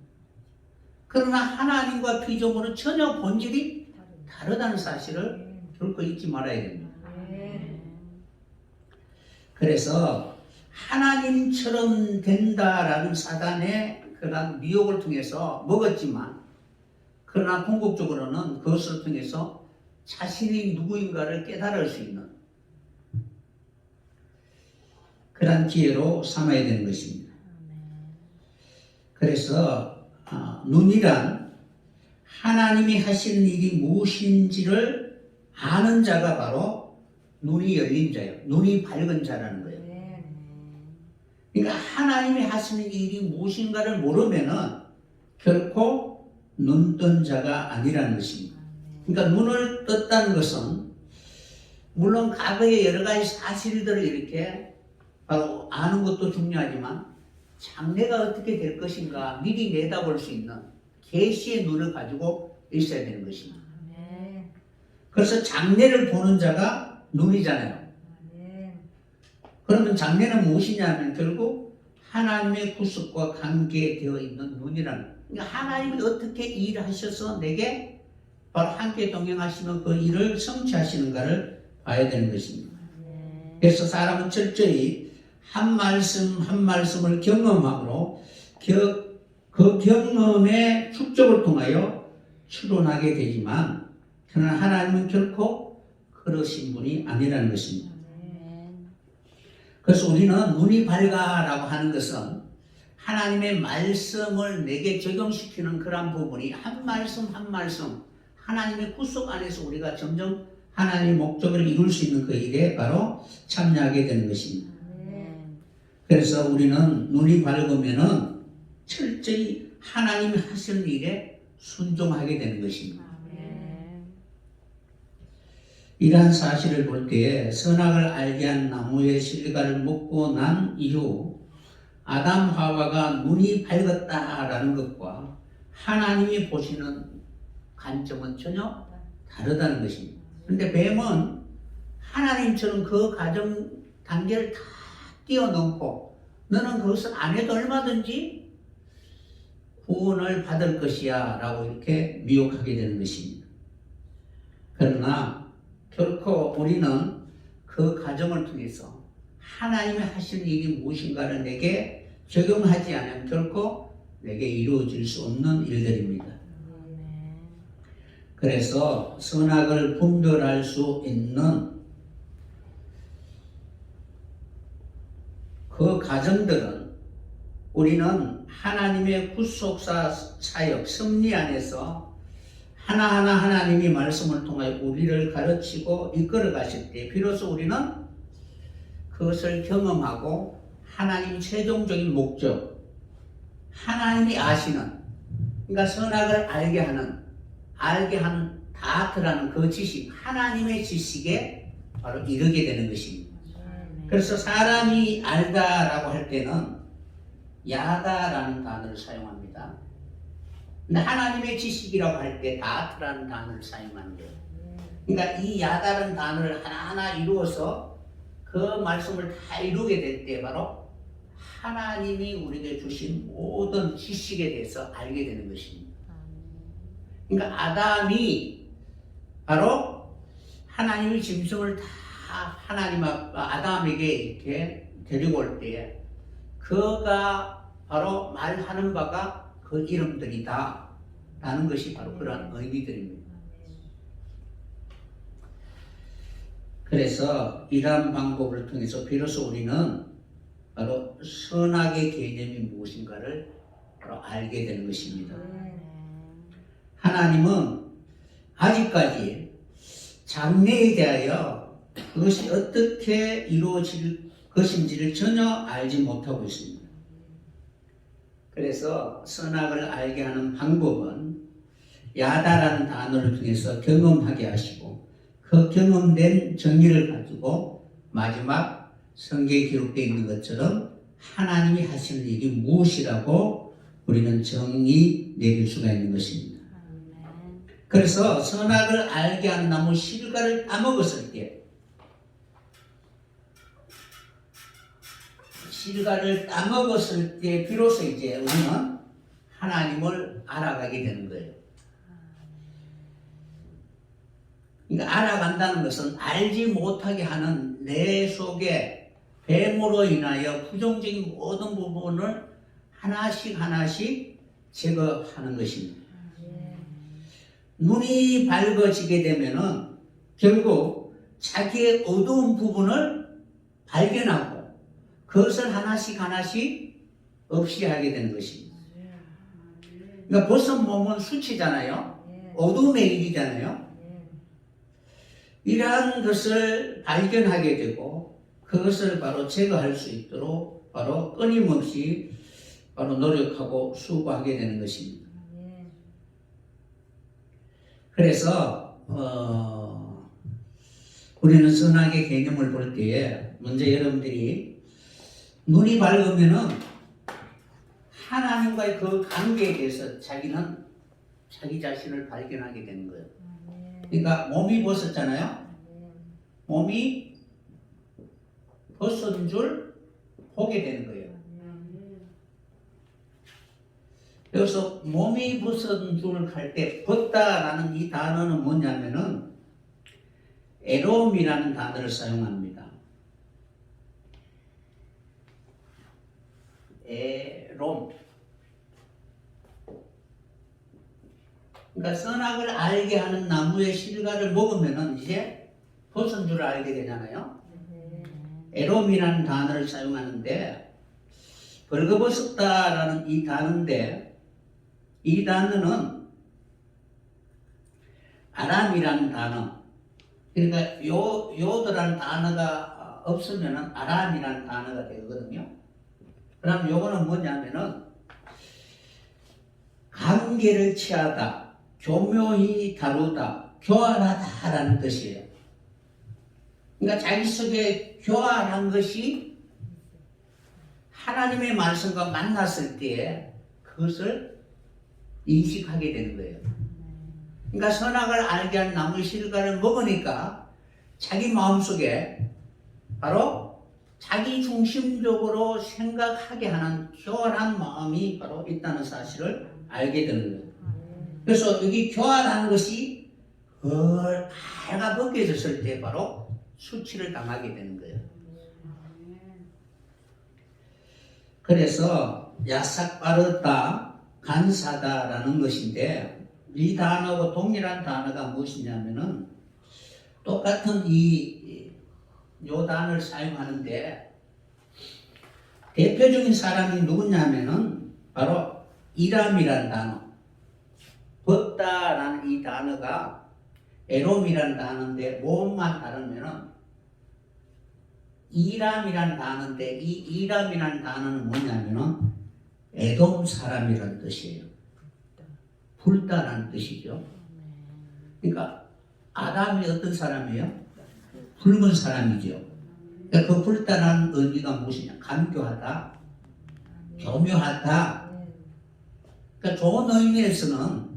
그러나 하나님과 피조물은 전혀 본질이 다르다는 사실을 결코 잊지 말아야 됩니다. 그래서 하나님처럼 된다라는 사단의 그런 미혹을 통해서 먹었지만 그러나 궁극적으로는 그것을 통해서 자신이 누구인가를 깨달을 수 있는 그런 기회로 삼아야 되는 것입니다. 그래서 눈이란 하나님이 하시는 일이 무엇인지를 아는 자가 바로 눈이 열린 자예요. 눈이 밝은 자라는 거예요. 그러니까 하나님이 하시는 일이 무엇인가를 모르면은 결코 눈뜬 자가 아니라는 것입니다. 그러니까 눈을 떴다는 것은 물론 과거의 여러 가지 사실들을 이렇게 바로 아는 것도 중요하지만 장래가 어떻게 될 것인가 미리 내다볼 수 있는 계시의 눈을 가지고 있어야 되는 것입니다. 그래서 장래를 보는 자가 눈이잖아요. 그러면 장래는 무엇이냐면 결국 하나님의 구속과 관계되어 있는 눈이라는, 그러니까 하나님이 어떻게 일하셔서 내게 바로 함께 동행하시면 그 일을 성취하시는가를 봐야 되는 것입니다. 그래서 사람은 철저히 한 말씀 한 말씀을 경험함으로 그 경험의 축적을 통하여 추론하게 되지만 그러나 하나님은 결코 그러신 분이 아니라는 것입니다. 그래서 우리는 눈이 밝아라고 하는 것은 하나님의 말씀을 내게 적용시키는 그런 부분이 한 말씀 한 말씀 하나님의 구속 안에서 우리가 점점 하나님의 목적을 이룰 수 있는 그 일에 바로 참여하게 되는 것입니다. 그래서 우리는 눈이 밝으면은 철저히 하나님이 하시는 일에 순종하게 되는 것입니다. 이러한 사실을 볼 때에 선악을 알게 한 나무의 실과를 먹고 난 이후 아담 하와가 눈이 밝았다라는 것과 하나님이 보시는 관점은 전혀 다르다는 것입니다. 그런데 뱀은 하나님처럼 그 과정 단계를 다 뛰어넘고 너는 그것을 안 해도 얼마든지 구원을 받을 것이야 라고 이렇게 미혹하게 되는 것입니다. 그러나 결코 우리는 그 과정을 통해서 하나님이 하시는 일이 무엇인가를 내게 적용하지 않으면 결코 내게 이루어질 수 없는 일들입니다. 그래서 선악을 분별할 수 있는 그 과정들은 우리는 하나님의 구속사 사역 섭리 안에서 하나하나 하나님이 말씀을 통하여 우리를 가르치고 이끌어 가실 때 비로소 우리는 그것을 경험하고 하나님 최종적인 목적, 하나님이 아시는, 그러니까 선악을 알게 하는 다트라는 그 지식, 하나님의 지식에 바로 이르게 되는 것입니다. 그래서 사람이 알다라고 할 때는 야다라는 단어를 사용합니다. 근데 하나님의 지식이라고 할 때 다트라는 단어를 사용하는 거예요. 그러니까 이 야다라는 단어를 하나하나 이루어서 그 말씀을 다 이루게 될 때 바로 하나님이 우리에게 주신 모든 지식에 대해서 알게 되는 것입니다. 그러니까 아담이 바로 하나님의 짐승을 다 아담에게 이렇게 데리고 올 때 그가 바로 말하는 바가 그 이름들이다 라는 것이 바로 그러한 의미들입니다. 그래서 이러한 방법을 통해서 비로소 우리는 바로 선악의 개념이 무엇인가를 바로 알게 되는 것입니다. 하나님은 아직까지 장래에 대하여 그것이 어떻게 이루어질 것인지를 전혀 알지 못하고 있습니다. 그래서 선악을 알게 하는 방법은 야다라는 단어를 통해서 경험하게 하시고 그 경험된 정리를 가지고 마지막 성경에 기록되어 있는 것처럼 하나님이 하시는 일이 무엇이라고 우리는 정의 내릴 수가 있는 것입니다. 그래서 선악을 알게 하는 나무 실과를 따먹었을 때 비로소 이제 우리는 하나님을 알아가게 되는 거예요. 그러니까 알아간다는 것은 알지 못하게 하는 내 속에 뱀으로 인하여 부정적인 모든 부분을 하나씩 제거하는 것입니다. 눈이 밝아지게 되면은 결국 자기의 어두운 부분을 발견하고 그것을 하나씩 없이 하게 되는 것입니다. 그러니까 벗은 몸은 수치잖아요. 어둠의 일이잖아요. 이러한 것을 발견하게 되고 그것을 바로 제거할 수 있도록 바로 끊임없이 바로 노력하고 수고하게 되는 것입니다. 그래서 우리는 선악의 개념을 볼 때에 먼저 여러분들이 눈이 밝으면은 하나님과의 그 관계에 대해서 자기는 자기 자신을 발견하게 되는 거예요. 그러니까 몸이 벗었잖아요. 몸이 벗은 줄 보게 되는 거예요. 그래서 몸이 벗은 줄 할 때 벗다라는 이 단어는 뭐냐면은 에롬이라는 단어를 사용합니다. 에롬. 그러니까 선악을 알게 하는 나무의 실과를 먹으면은 이제 벗은 줄 알게 되잖아요. 에롬이라는 단어를 사용하는데 벌거벗었다라는 이 단어인데 이 단어는 아람이라는 단어. 그러니까 요드라는 단어가 없으면은 아람이라는 단어가 되거든요. 그럼 요거는 뭐냐면은 관계를 취하다, 교묘히 다루다, 교활하다라는 뜻이에요. 그러니까 자기 속에 교활한 것이 하나님의 말씀과 만났을 때에 그것을 인식하게 되는 거예요. 그러니까 선악을 알게 한 나무의 실과를 먹으니까 자기 마음속에 바로 자기 중심적으로 생각하게 하는 교활한 마음이 바로 있다는 사실을 알게 되는 거예요. 그래서 여기 교활한 것이 알가 벗겨졌을 때 바로 수치를 당하게 되는 거예요. 그래서 야삭빠르다, 간사다라는 것인데 이 단어하고 동일한 단어가 무엇이냐면은 똑같은 요 단어를 사용하는데 대표적인 사람이 누구냐면은 바로 이람이라는 단어. 벗다라는 이 단어가 에롬이라는 단어인데 모음만 다르면은 이람이라는 단어인데 이 이람이라는 단어는 뭐냐면은 에돔 사람이라는 뜻이에요. 불다라는 뜻이죠. 그러니까 아담이 어떤 사람이에요? 붉은 사람이죠. 그러니까 그 불다라는 의미가 무엇이냐? 간교하다, 교묘하다. 그러니까 좋은 의미에서는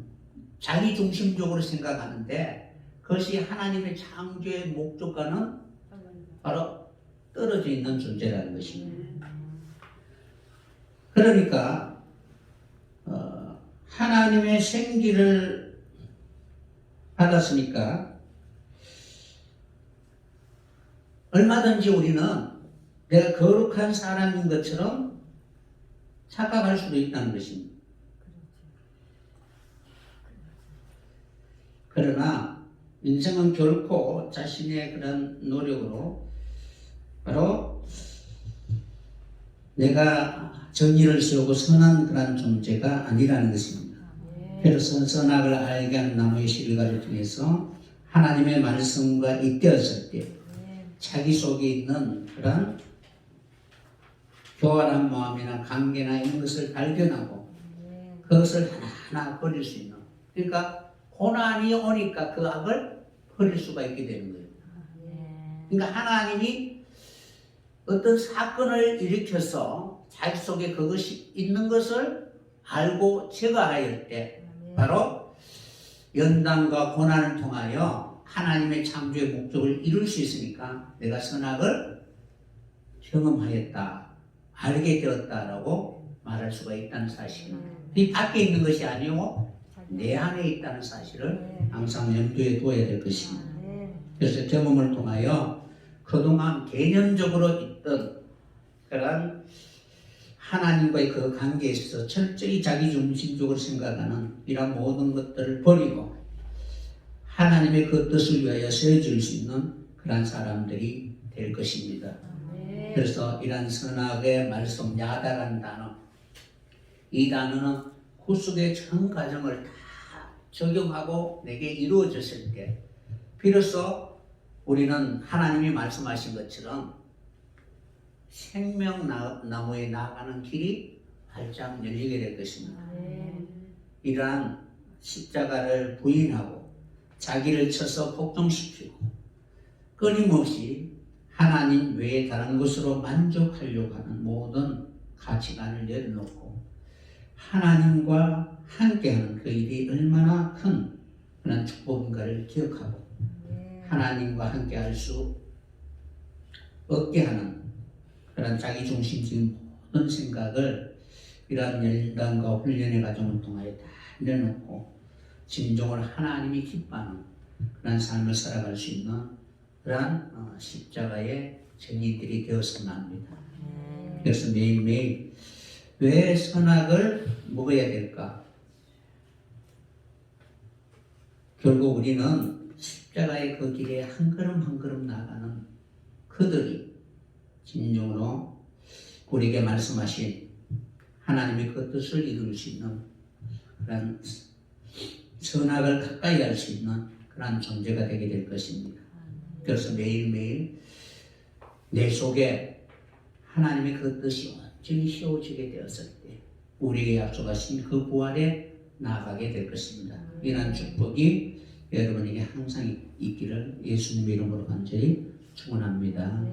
자기 중심적으로 생각하는데 그것이 하나님의 창조의 목적과는 바로 떨어져 있는 존재라는 것입니다. 그러니까 하나님의 생기를 받았으니까 얼마든지 우리는 내가 거룩한 사람인 것처럼 착각할 수도 있다는 것입니다. 그러나 인생은 결코 자신의 그런 노력으로 바로 내가 정의를 세우고 선한 그런 존재가 아니라는 것입니다. 그래서 선악을 알게 하는 나무의 실과를 통해서 하나님의 말씀과 잇대었을 때 자기 속에 있는 그런 교활한 마음이나 관계나 이런 것을 발견하고 그것을 하나하나 버릴 수 있는, 그러니까 고난이 오니까 그 악을 버릴 수가 있게 되는 거예요. 그러니까 하나님이 어떤 사건을 일으켜서 자기 속에 그것이 있는 것을 알고 제거하였을 때 바로 연단과 고난을 통하여 하나님의 창조의 목적을 이룰 수 있으니까 내가 선악을 경험하였다, 알게 되었다라고 말할 수가 있다는 사실입니다. 이 밖에 있는 것이 아니고 내 안에 있다는 사실을 항상 염두에 두어야 될 것입니다. 그래서 경험을 통하여 그동안 개념적으로 있던 그런 하나님과의 그 관계에 있어서 철저히 자기중심적으로 생각하는 이런 모든 것들을 버리고 하나님의 그 뜻을 위하여 세워질 수 있는 그런 사람들이 될 것입니다. 그래서 이런 선악의 말씀, 야다라는 단어, 이 단어는 구속의 전 과정을 다 적용하고 내게 이루어졌을 때 비로소 우리는 하나님이 말씀하신 것처럼 생명나무에 나아가는 길이 활짝 열리게 될 것입니다. 이러한 십자가를 부인하고 자기를 쳐서 복종시키고 끊임없이 하나님 외에 다른 것으로 만족하려고 하는 모든 가치관을 내려놓고 하나님과 함께하는 그 일이 얼마나 큰 그런 축복인가를 기억하고 하나님과 함께할 수 없게 하는 그런 자기중심적인 모든 생각을 이러한 연단과 훈련의 과정을 통하여 다 내려놓고 진정으로 하나님이 기뻐하는 그런 삶을 살아갈 수 있는 그러한 십자가의 정의들이 되었으면 합니다. 그래서 매일매일 왜 선악을 먹어야 될까? 결국 우리는 십자가의 그 길에 한 걸음 한 걸음 나아가는 그들이 진정으로 우리에게 말씀하신 하나님의 그 뜻을 이룰 수 있는 그런 선악을 가까이 할 수 있는 그런 존재가 되게 될 것입니다. 그래서 매일매일 내 속에 하나님의 그 뜻이 완전히 세워지게 되었을 때 우리에게 약속하신 그 부활에 나아가게 될 것입니다. 이러한 축복이 여러분에게 항상 있기를 예수님의 이름으로 간절히 축원합니다.